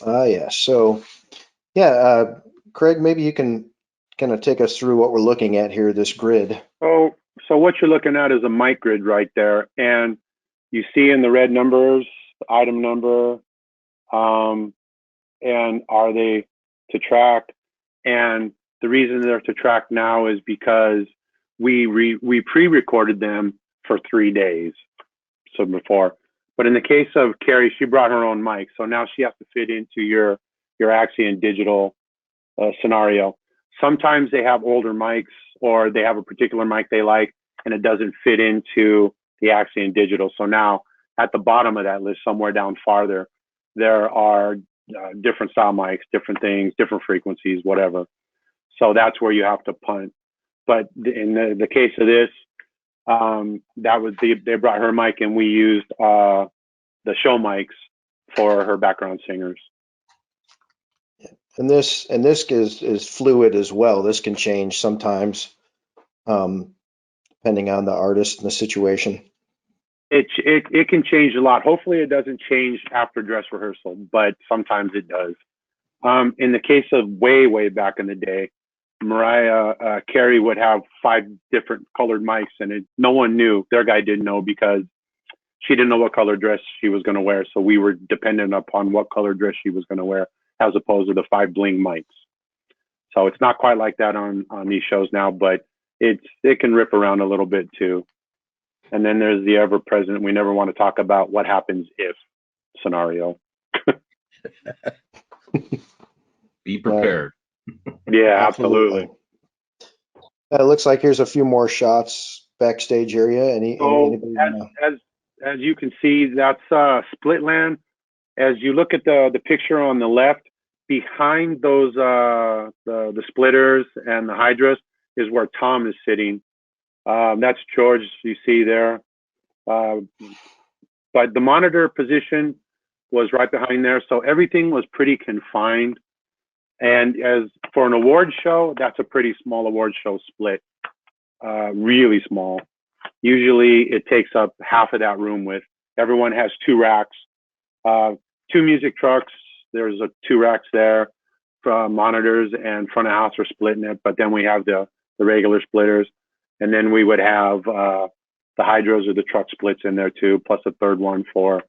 Yeah. So, yeah, Craig, maybe you can kind of take us through what we're looking at here, this grid. So what you're looking at is a mic grid right there, and you see in the red numbers, the item number, and are they to track? And the reason they're to track now is because we pre-recorded them for 3 days, so before. But in the case of Carrie, she brought her own mic, so now she has to fit into your ACM digital scenario. Sometimes they have older mics, or they have a particular mic they like, and it doesn't fit into the ACM digital. So now at the bottom of that list, somewhere down farther, there are different style mics, different things, different frequencies, whatever. So that's where you have to punt. But in the case of this, that was they brought her mic, and we used the show mics for her background singers. And this is fluid as well. This can change sometimes, depending on the artist and the situation. It can change a lot. Hopefully, it doesn't change after dress rehearsal, but sometimes it does. In the case of way back in the day, Mariah Carey would have 5 different colored mics, and no one knew. Their guy didn't know because she didn't know what color dress she was going to wear. So we were dependent upon what color dress she was going to wear, as opposed to the 5 bling mics. So it's not quite like that on these shows now, but it can rip around a little bit too. And then there's the ever present, we never want to talk about what happens if scenario. Be prepared. Yeah, absolutely. It looks like here's a few more shots backstage area. So Anybody wanna... as you can see, that's split land. As you look at the picture on the left, behind those the splitters and the hydras is where Tom is sitting. That's George you see there. But the monitor position was right behind there, so everything was pretty confined. And as for an award show, that's a pretty small award show split, really small. Usually it takes up half of that room width. Everyone has 2 racks, 2 music trucks. There's 2 racks there for monitors, and front of house are splitting it. But then we have the regular splitters, and then we would have the hydros or the truck splits in there too, plus a third one for,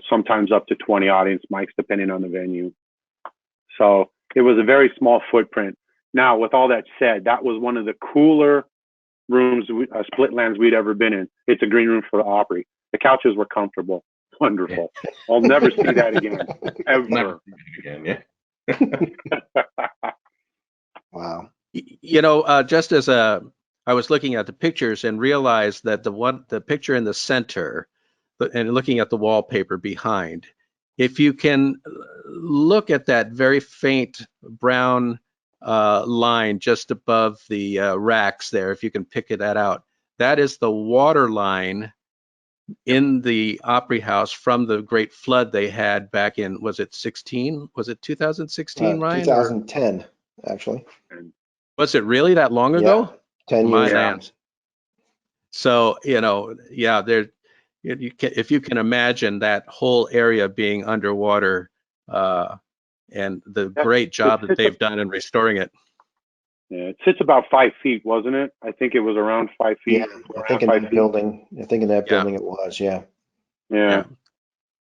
sometimes up to 20 audience mics, depending on the venue. So it was a very small footprint. Now, with all that said, that was one of the cooler rooms, split lands we'd ever been in. It's a green room for the Opry. The couches were comfortable. Wonderful. I'll never see that again, ever. Never see it again, yeah. Wow. Just as I was looking at the pictures and realized that the picture in the center and looking at the wallpaper behind, if you can look at that very faint brown line just above the racks there, if you can pick that out, that is the water line in the Opry House from the great flood they had back in, was it 2016, Ryan? 2010, actually. Was it really that long ago? Yeah, 10 My years. man. So, yeah, if you can imagine that whole area being underwater, and the great job that they've done in restoring it. Yeah, it sits about 5 feet, wasn't it? I think it was around 5 feet. Yeah, I think in that building it was, yeah. Yeah.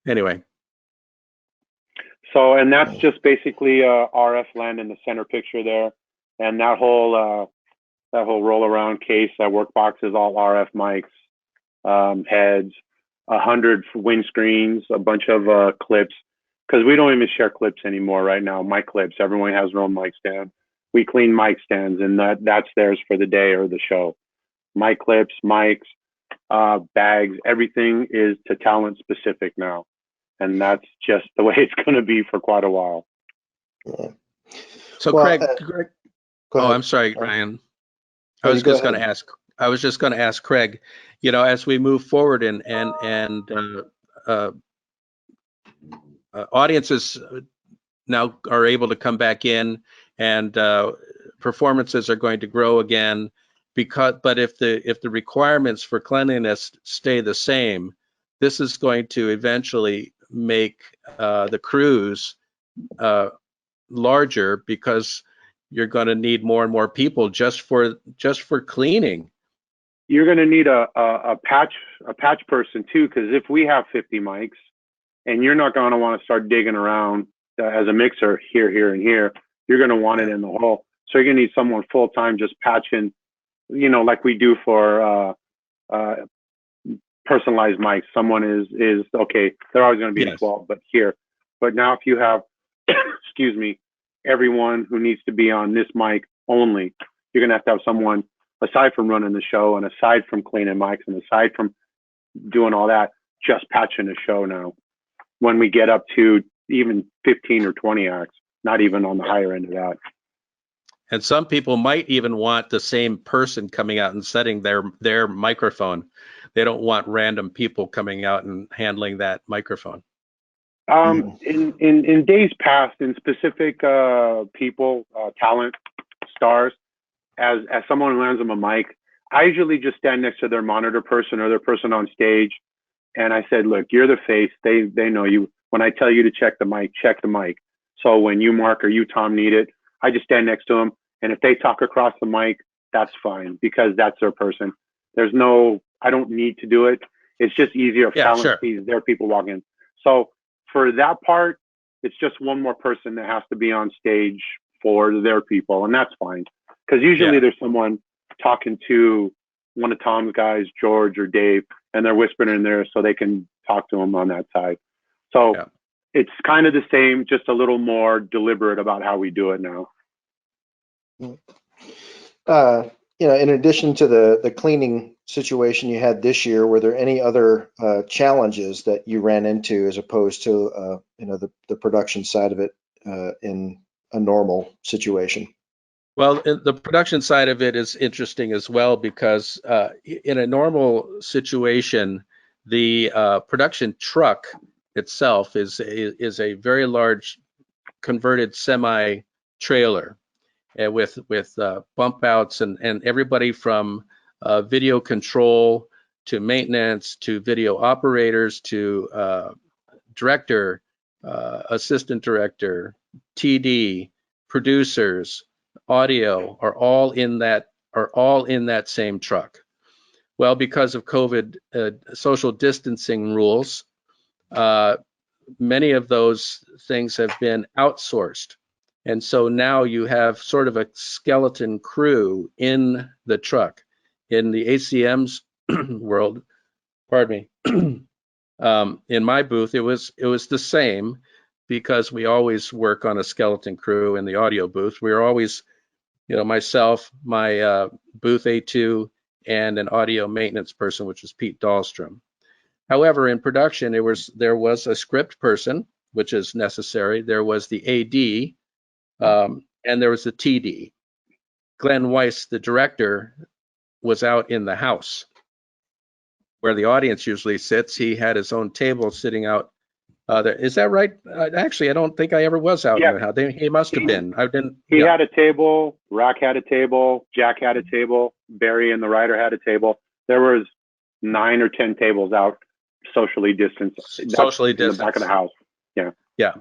Anyway. So, and that's just basically RF land in the center picture there, and that whole roll around case, that work box is all RF mics, heads, 100 windscreens, a bunch of clips, because we don't even share clips anymore right now. Mic clips, everyone has their own mic stand. We clean mic stands, and that's theirs for the day or the show. Mic clips, mics, bags, everything is to talent specific now. And that's just the way it's going to be for quite a while. Yeah. So Craig, I'm sorry, Ryan. I was just going to ask Craig, as we move forward and audiences now are able to come back in, and performances are going to grow again, but if the requirements for cleanliness stay the same, this is going to eventually make the crews larger, because you're going to need more and more people just for cleaning. You're going to need a patch person too, because if we have 50 mics, and you're not going to want to start digging around as a mixer here, and here, you're going to want it in the hole. So you're going to need someone full time just patching, like we do for personalized mics. Someone is okay. They're always going to be in 12, but here. But now if you have, excuse me, everyone who needs to be on this mic only, you're going to have someone, aside from running the show and aside from cleaning mics and aside from doing all that, just patching the show now. When we get up to even 15 or 20 acts, not even on the higher end of that. And some people might even want the same person coming out and setting their microphone. They don't want random people coming out and handling that microphone. In days past, in specific people, talent, stars, as someone who hands them a mic, I usually just stand next to their monitor person or their person on stage, and I said, "Look, you're the face. They know you. When I tell you to check the mic, check the mic. So when you, Mark, or you, Tom, need it, I just stand next to them, and if they talk across the mic, that's fine, because that's their person. I don't need to do it. It's just easier if talent sees their people walk in. So for that part, it's just one more person that has to be on stage for their people, and that's fine. Because usually there's someone talking to one of Tom's guys, George or Dave, and they're whispering in there so they can talk to them on that side. So it's kind of the same, just a little more deliberate about how we do it now. In addition to the cleaning situation you had this year, were there any other challenges that you ran into as opposed to the production side of it in a normal situation? Well, the production side of it is interesting as well, because in a normal situation, the production truck itself is a very large converted semi trailer with bump outs and everybody from video control to maintenance to video operators to director, assistant director, TD, producers, audio are all in that same truck. Well, because of COVID social distancing rules, many of those things have been outsourced. And so now you have sort of a skeleton crew in the truck. In the ACM's world, pardon me, in my booth, it was the same, because we always work on a skeleton crew in the audio booth. We were always, myself, my booth A2, and an audio maintenance person, which was Pete Dahlstrom. However, in production, there was a script person, which is necessary. There was the AD, and there was the TD. Glenn Weiss, the director, was out in the house where the audience usually sits. He had his own table sitting out there. Is that right? Actually, I don't think I ever was out in the house. He must have been. I didn't. He had a table. Rock had a table. Jack had a table. Barry and the writer had a table. There was 9 or 10 tables out, socially distanced. Socially distanced. In the back of the house. Yeah. Yeah.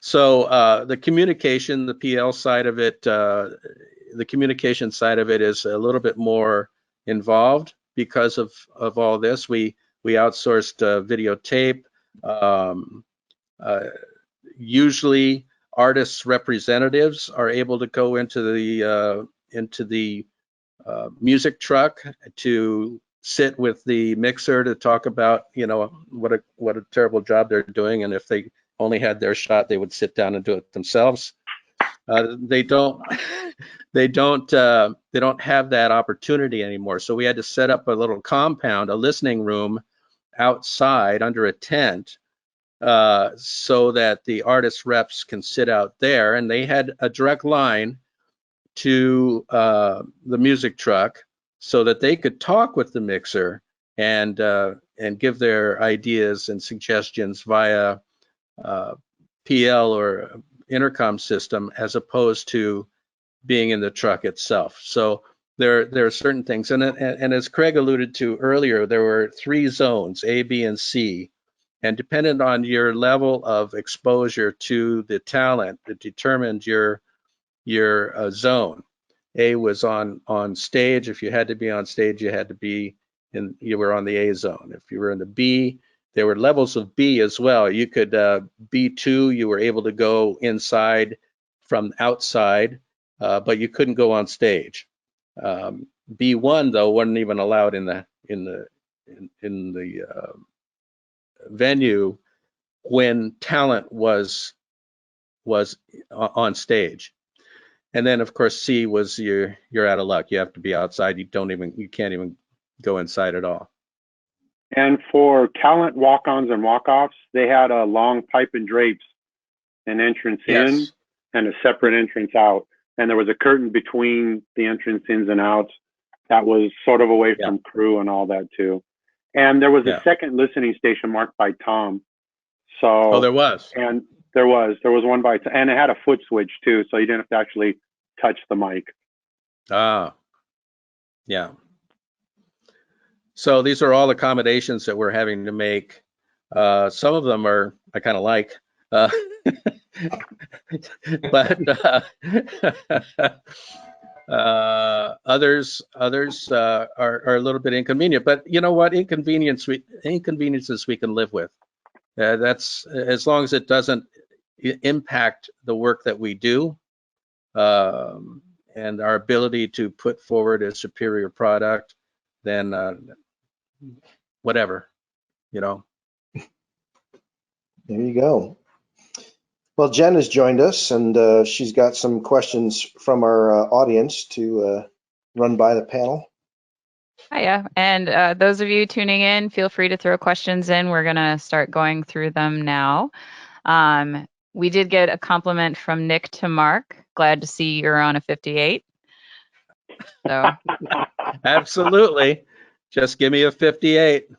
So the communication, the PL side of it, the communication side of it is a little bit more involved because of all this. We outsourced videotape. Usually, artists' representatives are able to go into the music truck to sit with the mixer to talk about, what a terrible job they're doing, and if they only had their shot, they would sit down and do it themselves. They don't have that opportunity anymore. So we had to set up a little compound, a listening room outside under a tent, so that the artist reps can sit out there, and they had a direct line to the music truck so that they could talk with the mixer and give their ideas and suggestions via PL or intercom system, as opposed to being in the truck itself. So there are certain things, and as Craig alluded to earlier, there were 3 zones, A, B, and C, and dependent on your level of exposure to the talent, it determined your zone. A was on stage. If you had to be on stage, you were on the A zone. If you were in the B, there were levels of B as well. You could B2, you were able to go inside from outside, but you couldn't go on stage. B1 though wasn't even allowed in the venue when talent was on stage. And then of course C was you're out of luck. You have to be outside. You can't even go inside at all. And for talent walk-ons and walk-offs, they had a long pipe and drapes, an entrance in and a separate entrance out. And there was a curtain between the entrance ins and outs that was sort of away from crew and all that too. And there was a second listening station marked by Tom. So there was. And there was one by, and it had a foot switch too, so you didn't have to actually touch the mic. Yeah. So these are all accommodations that we're having to make. Some of them I kind of like, but others are a little bit inconvenient. But you know what? Inconveniences we can live with. That's as long as it doesn't impact the work that we do, and our ability to put forward a superior product, then whatever, There you go. Well, Jen has joined us, and she's got some questions from our audience to run by the panel. Hiya. And those of you tuning in, feel free to throw questions in. We're going to start going through them now. We did get a compliment from Nick to Mark. Glad to see you're on a 58. So, Absolutely. Just give me a 58.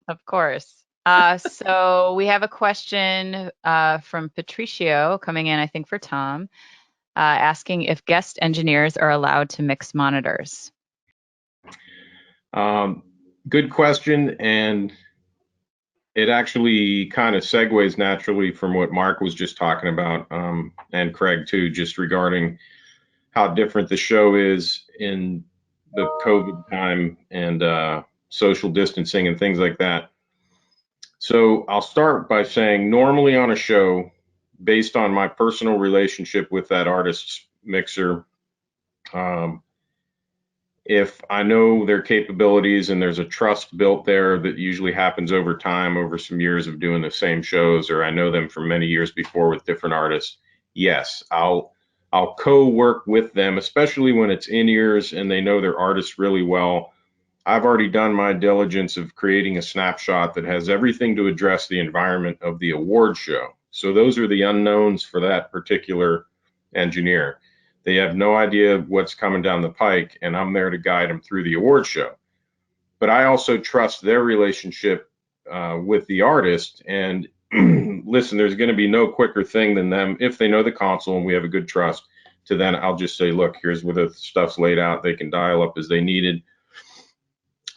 of course. So we have a question from Patricio coming in, I think, for Tom, asking if guest engineers are allowed to mix monitors. Good question, and it actually kind of segues naturally from what Mark was just talking about, and Craig too, just regarding how different the show is in the COVID time and social distancing and things like that. So I'll start by saying normally on a show, based on my personal relationship with that artist's mixer, if I know their capabilities and there's a trust built there that usually happens over time, over some years of doing the same shows, or I know them from many years before with different artists, yes, I'll co-work with them, especially when it's in-ears and they know their artists really well. I've already done my diligence of creating a snapshot that has everything to address the environment of the award show. So those are the unknowns for that particular engineer. They have no idea what's coming down the pike, and I'm there to guide them through the award show. But I also trust their relationship with the artist. And listen, there's going to be no quicker thing than them, if they know the console and we have a good trust, to then I'll just say, look, here's where the stuff's laid out. They can dial up as they needed.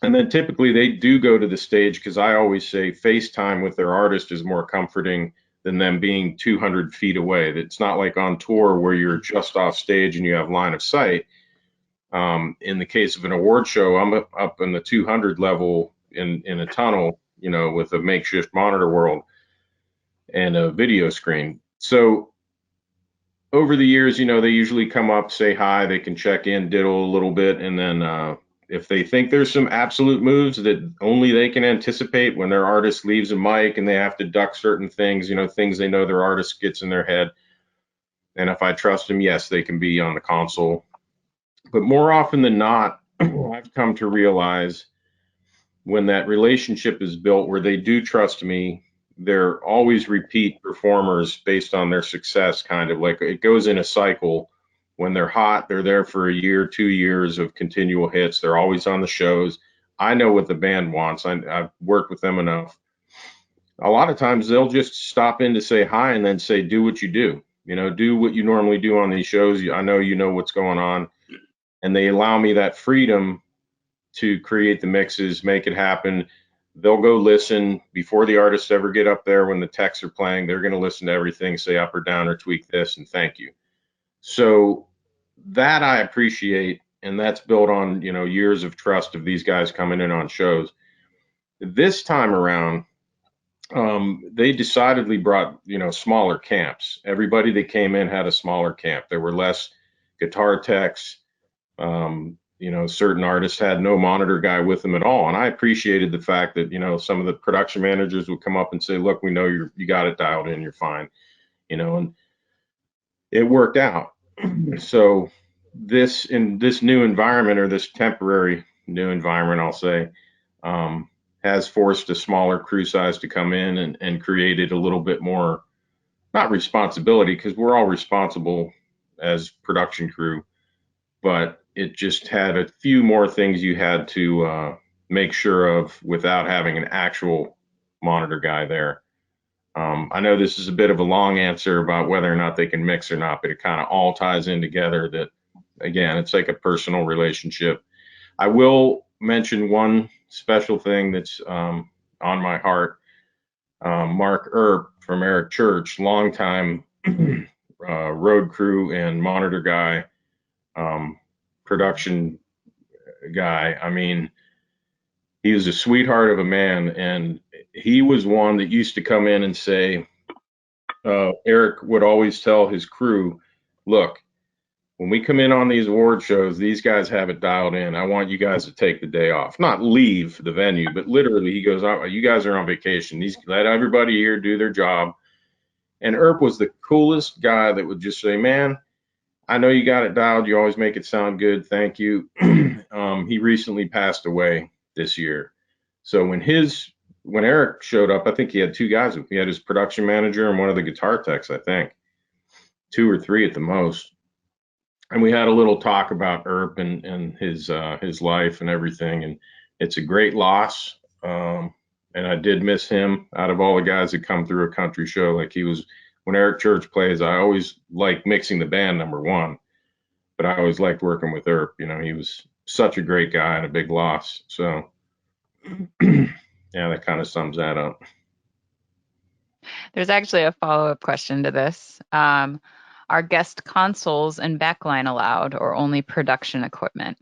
And then typically they do go to the stage, because I always say FaceTime with their artist is more comforting than them being 200 feet away. It's not like on tour where you're just off stage and you have line of sight. In the case of an award show, I'm up in the 200 level in a tunnel, with a makeshift monitor world and a video screen. So over the years, they usually come up, say hi, they can check in, diddle a little bit, and then if they think there's some absolute moves that only they can anticipate when their artist leaves a mic and they have to duck certain things, things they know their artist gets in their head. And if I trust them, yes, they can be on the console. But more often than not, I've come to realize when that relationship is built where they do trust me, they're always repeat performers based on their success, kind of like it goes in a cycle. When they're hot, they're there for a year, 2 years of continual hits. They're always on the shows. I know what the band wants. I've worked with them enough. A lot of times they'll just stop in to say hi and then say, do what you do. Do what you normally do on these shows. I know you know what's going on. And they allow me that freedom to create the mixes, make it happen. They'll go listen before the artists ever get up there. When the techs are playing, they're going to listen to everything, say up or down or tweak this, and thank you. So that I appreciate, and that's built on, years of trust of these guys coming in on shows. This time around, they decidedly brought, smaller camps. Everybody that came in had a smaller camp. There were less guitar techs. Certain artists had no monitor guy with them at all. And I appreciated the fact that, some of the production managers would come up and say, look, we know you got it dialed in, you're fine, and it worked out. So in this new environment, or this temporary new environment, I'll say, has forced a smaller crew size to come in and created a little bit more, not responsibility, because we're all responsible as production crew, but it just had a few more things you had to make sure of without having an actual monitor guy there. I know this is a bit of a long answer about whether or not they can mix or not, but it kind of all ties in together that, again, it's like a personal relationship. I will mention one special thing that's on my heart. Mark Earp from Eric Church, longtime road crew and monitor guy, production guy. I mean, he was a sweetheart of a man, and he was one that used to come in and say, Eric would always tell his crew, look, when we come in on these award shows, these guys have it dialed in. I want you guys to take the day off, not leave the venue, but literally he goes, you guys are on vacation. Let everybody here do their job. And Earp was the coolest guy that would just say, man, I know you got it dialed. You always make it sound good. Thank you. He recently passed away this year. So when Eric showed up, I think he had two guys. He had his production manager and one of the guitar techs, I think, 2 or 3 at the most. And we had a little talk about Earp and his life and everything. And it's a great loss. And I did miss him. Out of all the guys that come through a country show, like he was, when Eric Church plays, I always like mixing the band, number one, but I always liked working with Earp. You know, he was such a great guy and a big loss. So yeah, that kind of sums that up. There's actually a follow-up question to this. Are guest consoles and backline allowed, or only production equipment?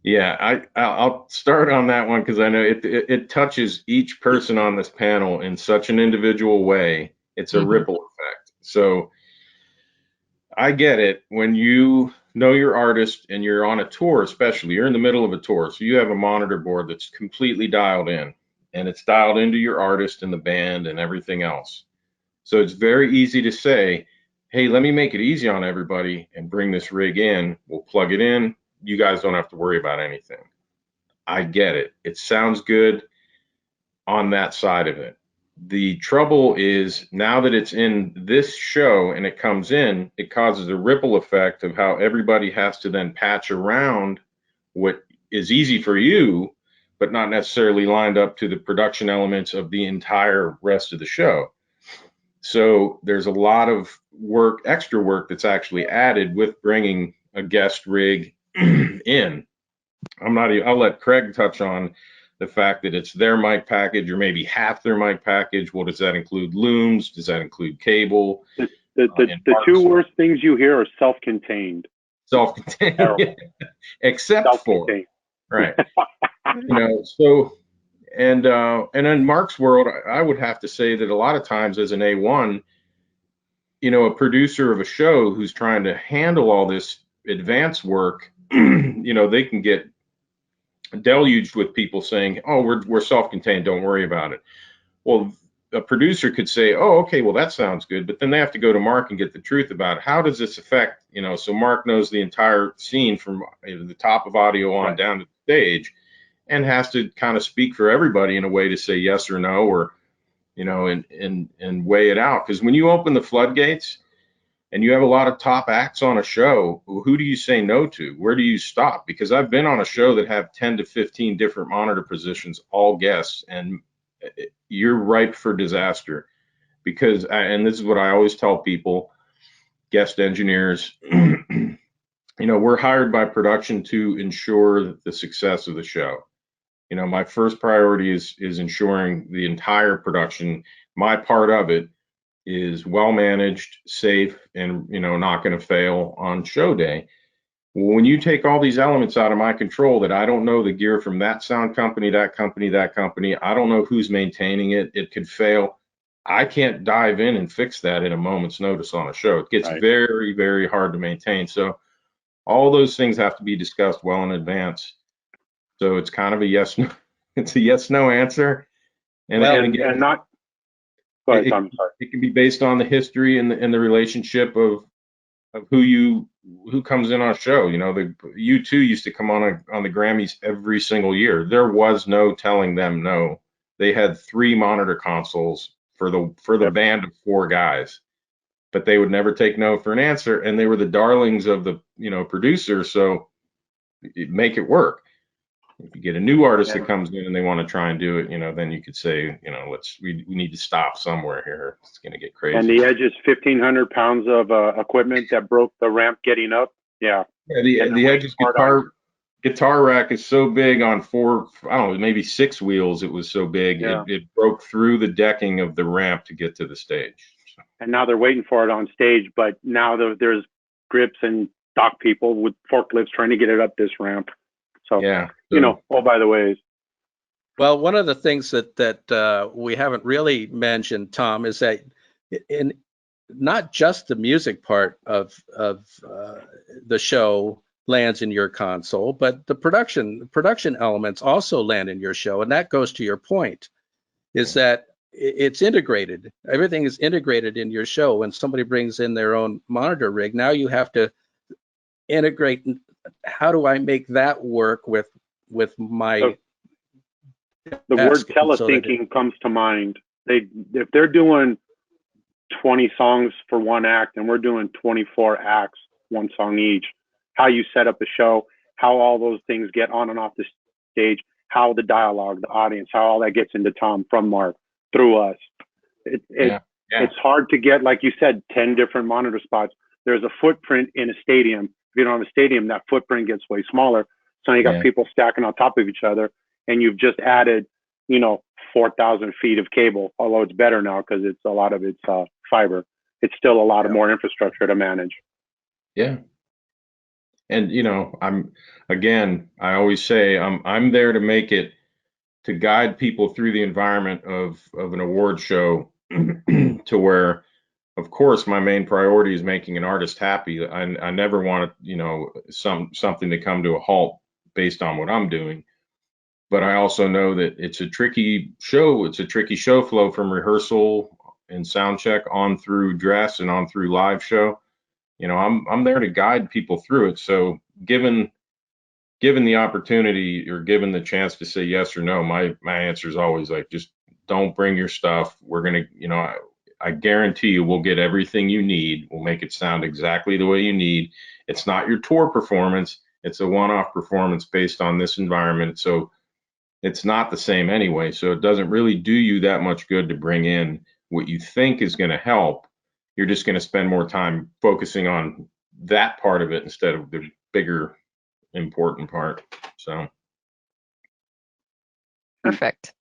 Yeah, I'll start on that one because I know it touches each person on this panel in such an individual way. It's a ripple effect. So I get it. When you know your artist and you're on a tour, especially, you're in the middle of a tour, so you have a monitor board that's completely dialed in, and it's dialed into your artist and the band and everything else. So it's very easy to say, hey, let me make it easy on everybody and bring this rig in. We'll plug it in. You guys don't have to worry about anything. I get it. It sounds good on that side of it. The trouble is now that it's in this show and it comes in, it causes a ripple effect of how everybody has to then patch around what is easy for you, but not necessarily lined up to the production elements of the entire rest of the show. So there's a lot of work, extra work that's actually added with bringing a guest rig in. I'll let Craig touch on the fact that it's their mic package or maybe half their mic package. What does that include? Looms? Does that include cable? The two worst things you hear are self-contained. Self-contained, except self-contained. for, right. You know, so, and in Mark's world, I would have to say that a lot of times as an A1, you know, a producer of a show who's trying to handle all this advanced work, you know, they can get deluged with people saying, oh, we're self-contained, don't worry about it. Well, a producer could say, oh, okay, well, that sounds good, but then they have to go to Mark and get the truth about it. How does this affect, you know, so Mark knows the entire scene from the top of audio on down to the stage and has to kind of speak for everybody in a way to say yes or no, or, you know, and weigh it out. Because when you open the floodgates and you have a lot of top acts on a show, who do you say no to? Where do you stop? Because I've been on a show that have 10 to 15 different monitor positions, all guests, and you're ripe for disaster. Because, and this is what I always tell people, guest engineers, you know, we're hired by production to ensure the success of the show. You know, my first priority is ensuring the entire production, my part of it, is well managed, safe, and, you know, not going to fail on show day. Well, when you take all these elements out of my control, that I don't know the gear from that sound company, that company, I don't know who's maintaining it, it could fail. I can't dive in and fix that at a moment's notice on a show. It gets very, very hard to maintain. So all those things have to be discussed well in advance. So it's kind of a yes, no, it's a yes, no answer. And, Well, and not. Go ahead, Tom. Sorry. It can be based on the history and the relationship of who comes in on a show. You know, the U2 used to come on the Grammys every single year. There was no telling them no. They had 3 monitor consoles for the band of 4 guys, but they would never take no for an answer, and they were the darlings of the, you know, producer. So make it work. If you get a new artist that comes in and they want to try and do it, you know, then you could say, you know, we need to stop somewhere here. It's going to get crazy. And the Edge's 1,500 pounds of equipment that broke the ramp getting up. Yeah. Yeah, the Edge's guitar rack is so big on 4, I don't know, maybe 6 wheels. It was so big, it broke through the decking of the ramp to get to the stage. And now they're waiting for it on stage, but now there's grips and dock people with forklifts trying to get it up this ramp. So, you know, all by the ways. Well, one of the things that we haven't really mentioned, Tom, is that in not just the music part of the show lands in your console, but the production elements also land in your show. And that goes to your point, is that it's integrated. Everything is integrated in your show. When somebody brings in their own monitor rig, now you have to integrate. How do I make that work with my The word telethinking comes to mind. If they're doing 20 songs for one act and we're doing 24 acts, one song each, how you set up a show, how all those things get on and off the stage, how the dialogue, the audience, how all that gets into Tom from Mark through us. It's hard to get, like you said, 10 different monitor spots. There's a footprint in a stadium. If you don't have a stadium, that footprint gets way smaller. So you got people stacking on top of each other, and you've just added, 4,000 feet of cable, although it's better now because a lot of it's fiber. It's still a lot of more infrastructure to manage. Yeah. And, I always say I'm there to guide people through the environment of an award show to where, of course, my main priority is making an artist happy. I never want something to come to a halt based on what I'm doing. But I also know that it's a tricky show. It's a tricky show flow from rehearsal and sound check on through dress and on through live show. I'm there to guide people through it. So given the opportunity or given the chance to say yes or no, my answer is always like, just don't bring your stuff. We're going to, I guarantee you we'll get everything you need. We'll make it sound exactly the way you need. It's not your tour performance. It's a one-off performance based on this environment. So it's not the same anyway. So it doesn't really do you that much good to bring in what you think is going to help. You're just going to spend more time focusing on that part of it instead of the bigger important part. So perfect.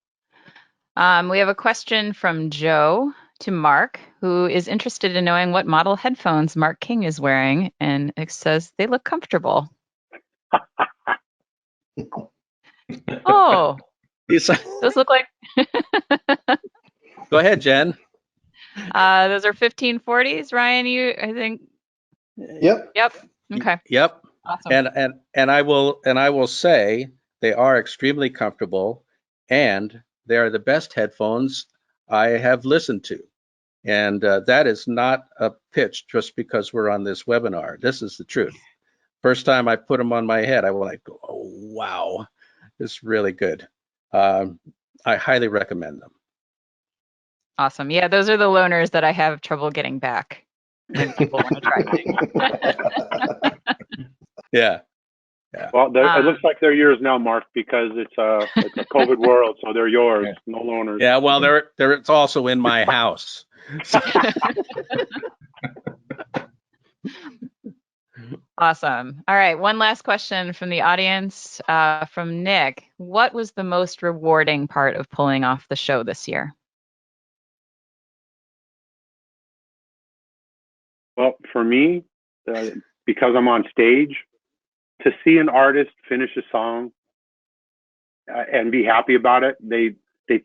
We have a question from Joe to Mark, who is interested in knowing what model headphones Mark King is wearing, and it says they look comfortable. Oh, those look like. Go ahead, Jen. Those are 1540s, Ryan. I think. Yep. Okay. Yep. Awesome. And I will say they are extremely comfortable, and they are the best headphones I have listened to. And that is not a pitch just because we're on this webinar. This is the truth. First time I put them on my head, I was like, oh, wow, it's really good. I highly recommend them. Awesome. Yeah, those are the loaners that I have trouble getting back when people want to try things. Yeah. Well, it looks like they're yours now, Mark, because it's a COVID world, so they're yours. No loaners. Yeah, well, it's also in my house. Awesome. All right, one last question from the audience, from Nick. What was the most rewarding part of pulling off the show this year? Well, for me, because I'm on stage, to see an artist finish a song and be happy about it, they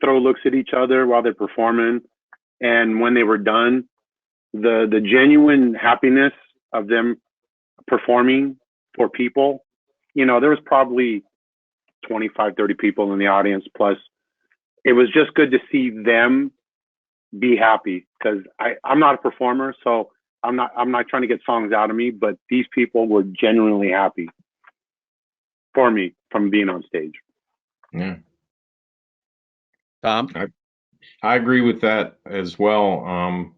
throw looks at each other while they're performing, and when they were done, the genuine happiness of them performing for people, there was probably 25, 30 people in the audience, plus it was just good to see them be happy, because I'm not a performer, so I'm not trying to get songs out of me, but these people were genuinely happy for me from being on stage. Yeah. Tom? I agree with that as well.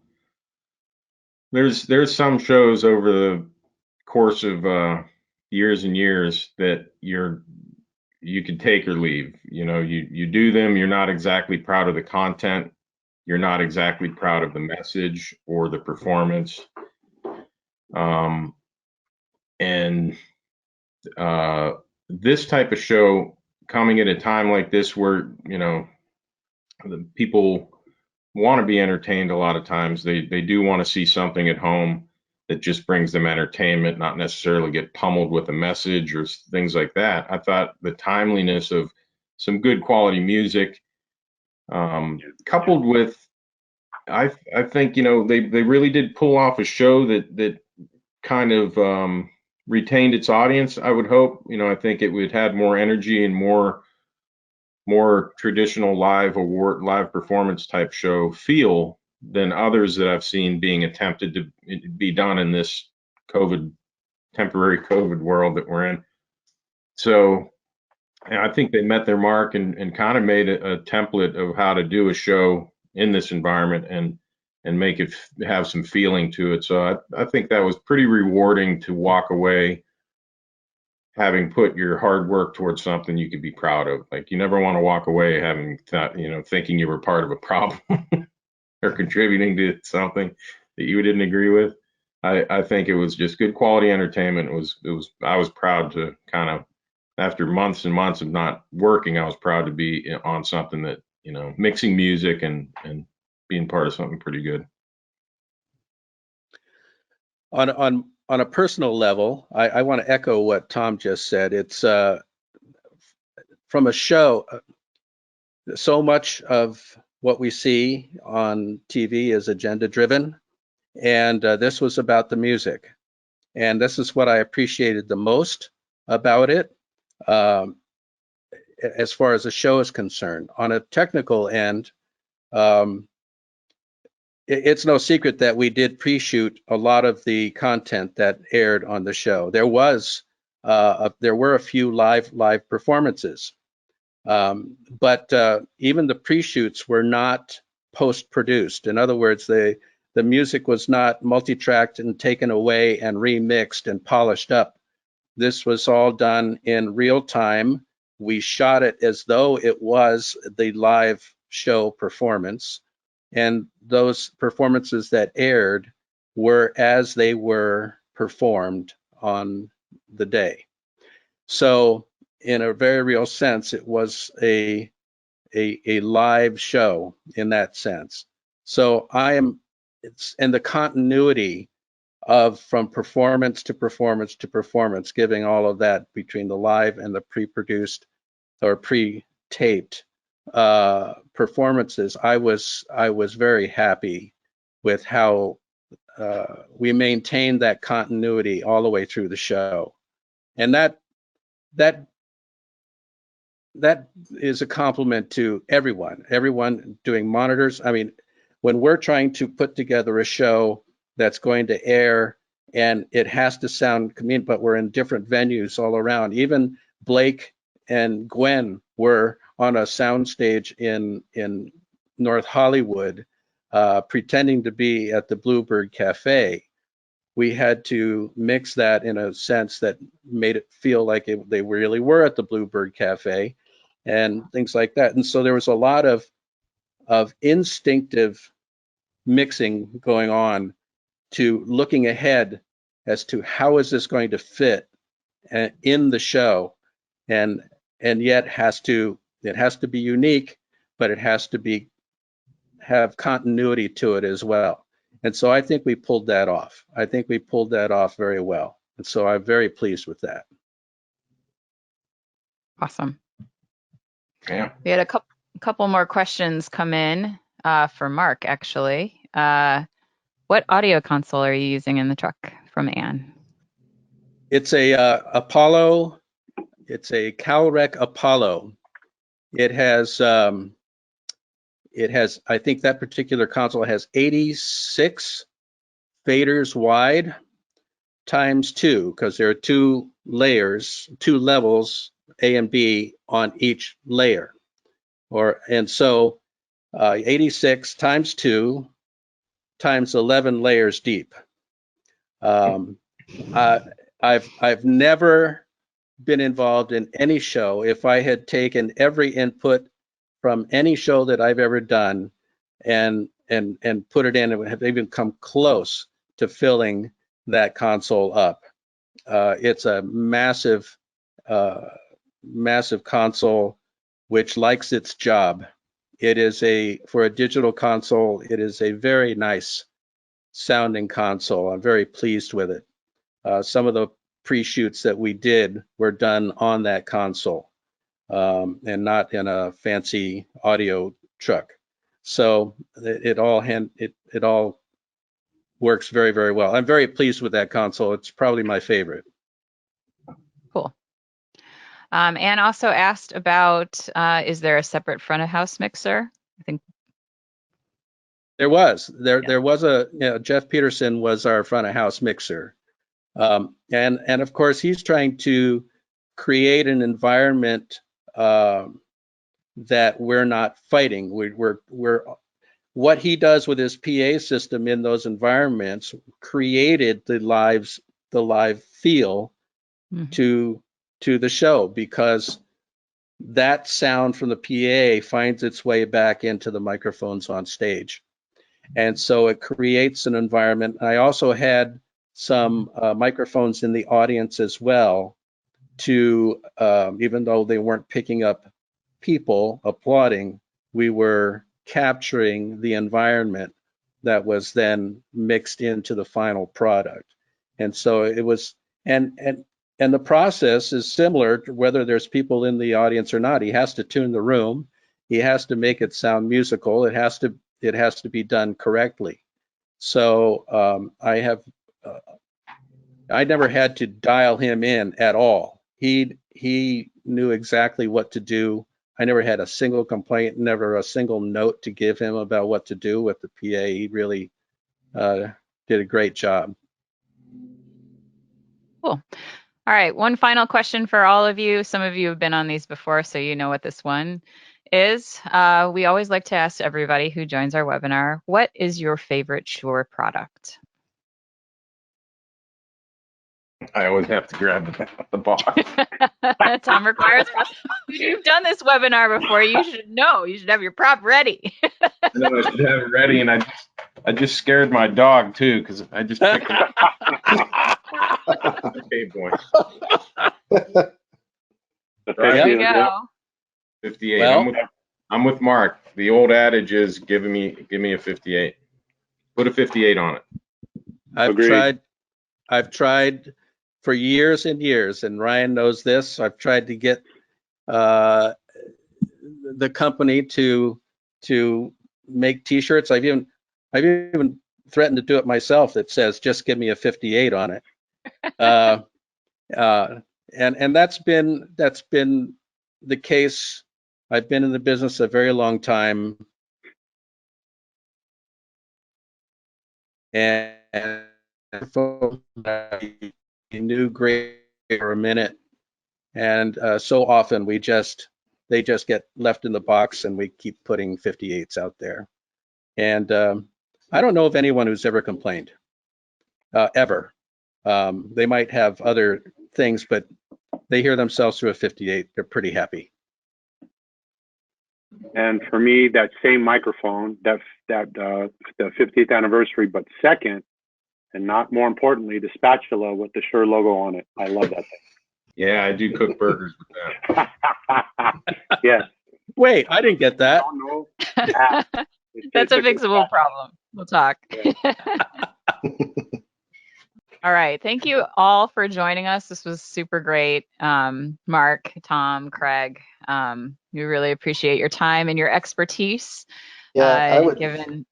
There's some shows over the course of years and years that you could take or leave. You do them, you're not exactly proud of the content, you're not exactly proud of the message or the performance. And this type of show coming at a time like this where, the people want to be entertained a lot of times. They do want to see something at home that just brings them entertainment, not necessarily get pummeled with a message or things like that. I thought the timeliness of some good quality music, coupled with, I think, they really did pull off a show that kind of retained its audience, I would hope. I think it would have more energy and more more traditional live performance type show feel than others that I've seen being attempted to be done in this temporary COVID world that we're in. So I think they met their mark and kind of made a template of how to do a show in this environment and make it have some feeling to it. So I think that was pretty rewarding to walk away having put your hard work towards something you could be proud of. Like, you never want to walk away having thought, thinking you were part of a problem or contributing to something that you didn't agree with. I think it was just good quality entertainment. I was proud to kind of, after months and months of not working, I was proud to be on something that, mixing music and being part of something pretty good. On a personal level, I want to echo what Tom just said. It's from a show, so much of what we see on TV is agenda driven, and this was about the music. And this is what I appreciated the most about it, as far as the show is concerned. On a technical end, it's no secret that we did pre-shoot a lot of the content that aired on the show. There were a few live performances, but even the pre-shoots were not post-produced. In other words, the music was not multi-tracked and taken away and remixed and polished up. This was all done in real time. We shot it as though it was the live show performance. And those performances that aired were as they were performed on the day. So in a very real sense, it was a live show in that sense. So and the continuity of from performance to performance to performance, giving all of that between the live and the pre-produced or pre-taped performances, I was very happy with how we maintained that continuity all the way through the show, and that is a compliment to everyone doing monitors. I mean, when we're trying to put together a show that's going to air and it has to sound convenient, but we're in different venues all around. Even Blake and Gwen were on a soundstage in North Hollywood, pretending to be at the Bluebird Cafe. We had to mix that in a sense that made it feel like they really were at the Bluebird Cafe and things like that. And so there was a lot of instinctive mixing going on to looking ahead as to how is this going to fit in the show, and yet it has to be unique, but it has to have continuity to it as well. And so I think we pulled that off. I think we pulled that off very well. And so I'm very pleased with that. Awesome. Yeah. We had a couple more questions come in for Mark, actually. What audio console are you using in the truck? From Ann. It's a Apollo. It's a Calrec Apollo. It has, I think that particular console has 86 faders wide times 2, because there are 2 levels, A and B, on each layer. And so 86 times 2 times 11 layers deep. I've never been involved in any show. If I had taken every input from any show that I've ever done and put it in, it would have even come close to filling that console up. It's a massive console which likes its job. It is for a digital console, it is a very nice sounding console. I'm very pleased with it. Some of the pre-shoots that we did were done on that console, and not in a fancy audio truck. So it all works very, very well. I'm very pleased with that console. It's probably my favorite. Cool. And also asked about, is there a separate front of house mixer? I think There was Jeff Peterson was our front of house mixer, and of course he's trying to create an environment that we're not fighting. We're what he does with his PA system in those environments created the live feel to the show, because that sound from the PA finds its way back into the microphones on stage. And so it creates an environment. I also had some microphones in the audience as well, to even though they weren't picking up people applauding, we were capturing the environment that was then mixed into the final product. And so it was, and the process is similar to whether there's people in the audience or not. He has to tune the room. He has to make it sound musical. It has to be done correctly. So I never had to dial him in at all. He knew exactly what to do. I never had a single complaint, never a single note to give him about what to do with the PA. He really did a great job. Cool. All right, one final question for all of you. Some of you have been on these before, so you know what this one is. We always like to ask everybody who joins our webinar, what is your favorite Shure product? I always have to grab the box. Tom requires. You've done this webinar before. You should know. You should have your prop ready. I know I should have it ready, and I just scared my dog too, because I just picked him up. Okay, boy. There you go. 58. Well, I'm with Mark. The old adage is give me a 58. Put a 58 on it. I've tried for years and years, and Ryan knows this. I've tried to get the company to make T-shirts. I've even threatened to do it myself. That says just give me a 58 on it. And that's been the case. I've been in the business a very long time, and you knew great for a minute, and so often they just get left in the box, and we keep putting 58s out there. And I don't know of anyone who's ever complained, ever. They might have other things, but they hear themselves through a 58. They're pretty happy. And for me, that same microphone, the 50th anniversary, but second, and not more importantly, the spatula with the Shure logo on it. I love that thing. Yeah, I do cook burgers with that. Yes. Wait, I didn't get that. No. That's a fixable problem. We'll talk. All right. Thank you all for joining us. This was super great. Mark, Tom, Craig, we really appreciate your time and your expertise. Yeah, I would. Given.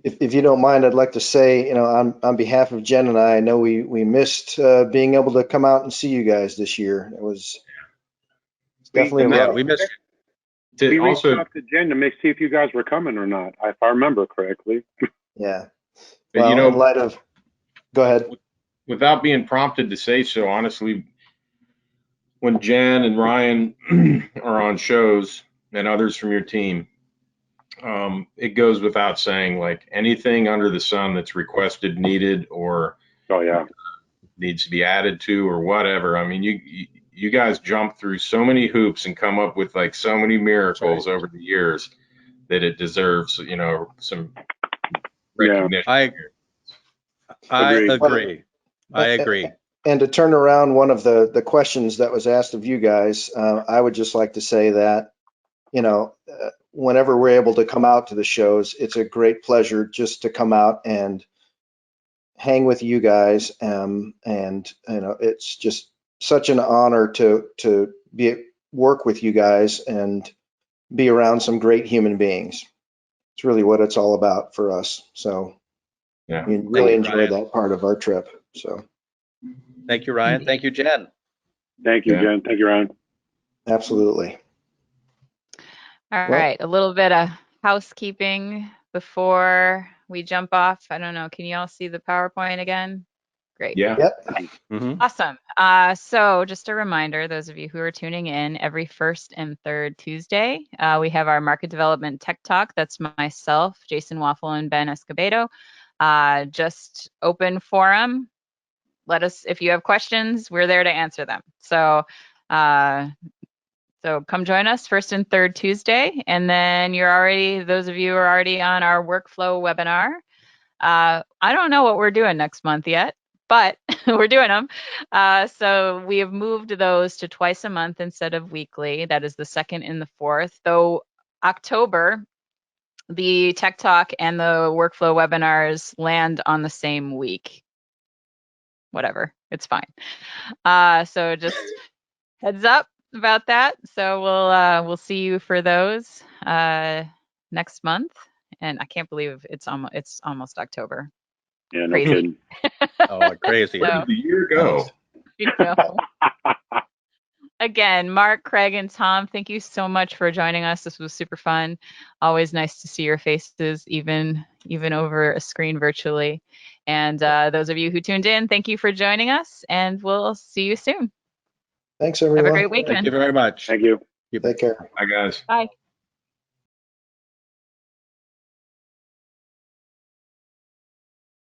If you don't mind, I'd like to say, on behalf of Jen and I know we missed being able to come out and see you guys this year. It was definitely rough. We missed you. We reached out to Jen to see if you guys were coming or not, if I remember correctly. Yeah. Well, in light of, go ahead. Without being prompted to say so, honestly, when Jen and Ryan are on shows and others from your team, it goes without saying, like, anything under the sun that's requested, needed, or needs to be added to or whatever. I mean, you guys jump through so many hoops and come up with like so many miracles over the years that it deserves, some recognition. I agree. I agree. And to turn around one of the questions that was asked of you guys, I would just like to say that, whenever we're able to come out to the shows, it's a great pleasure just to come out and hang with you guys. And it's just such an honor to work with you guys and be around some great human beings. It's really what it's all about for us. So yeah, we really enjoyed that part of our trip. So thank you, Ryan. Thank you, Jen. Thank you, Yeah. Jen. Thank you, Ryan. Absolutely. All Well- right, a little bit of housekeeping before we jump off. I don't know, can you all see the PowerPoint again? Great. Yeah. Yep. Mhm. Awesome. So just a reminder, those of you who are tuning in, every first and third Tuesday, we have our Market Development Tech Talk. That's myself, Jason Waffle, and Ben Escobedo. Just open forum. Let us, if you have questions, we're there to answer them. So come join us first and third Tuesday, and then those of you who are already on our workflow webinar. I don't know what we're doing next month yet, but we're doing them. So we have moved those to twice a month instead of weekly. That is the 2nd and the 4th. Though October, the Tech Talk and the workflow webinars land on the same week. Whatever, it's fine. So just heads up about that. So we'll see you for those next month. And I can't believe it's almost October. Yeah, no Crazy. kidding. Oh, crazy. Where So- did the year go? You know. Again, Mark, Craig, and Tom, thank you so much for joining us. This was super fun. Always nice to see your faces, even over a screen virtually. And those of you who tuned in, thank you for joining us, and we'll see you soon. Thanks, Have a everyone. great Thank weekend. you very much. Thank you. Take care. Hi, guys. Bye.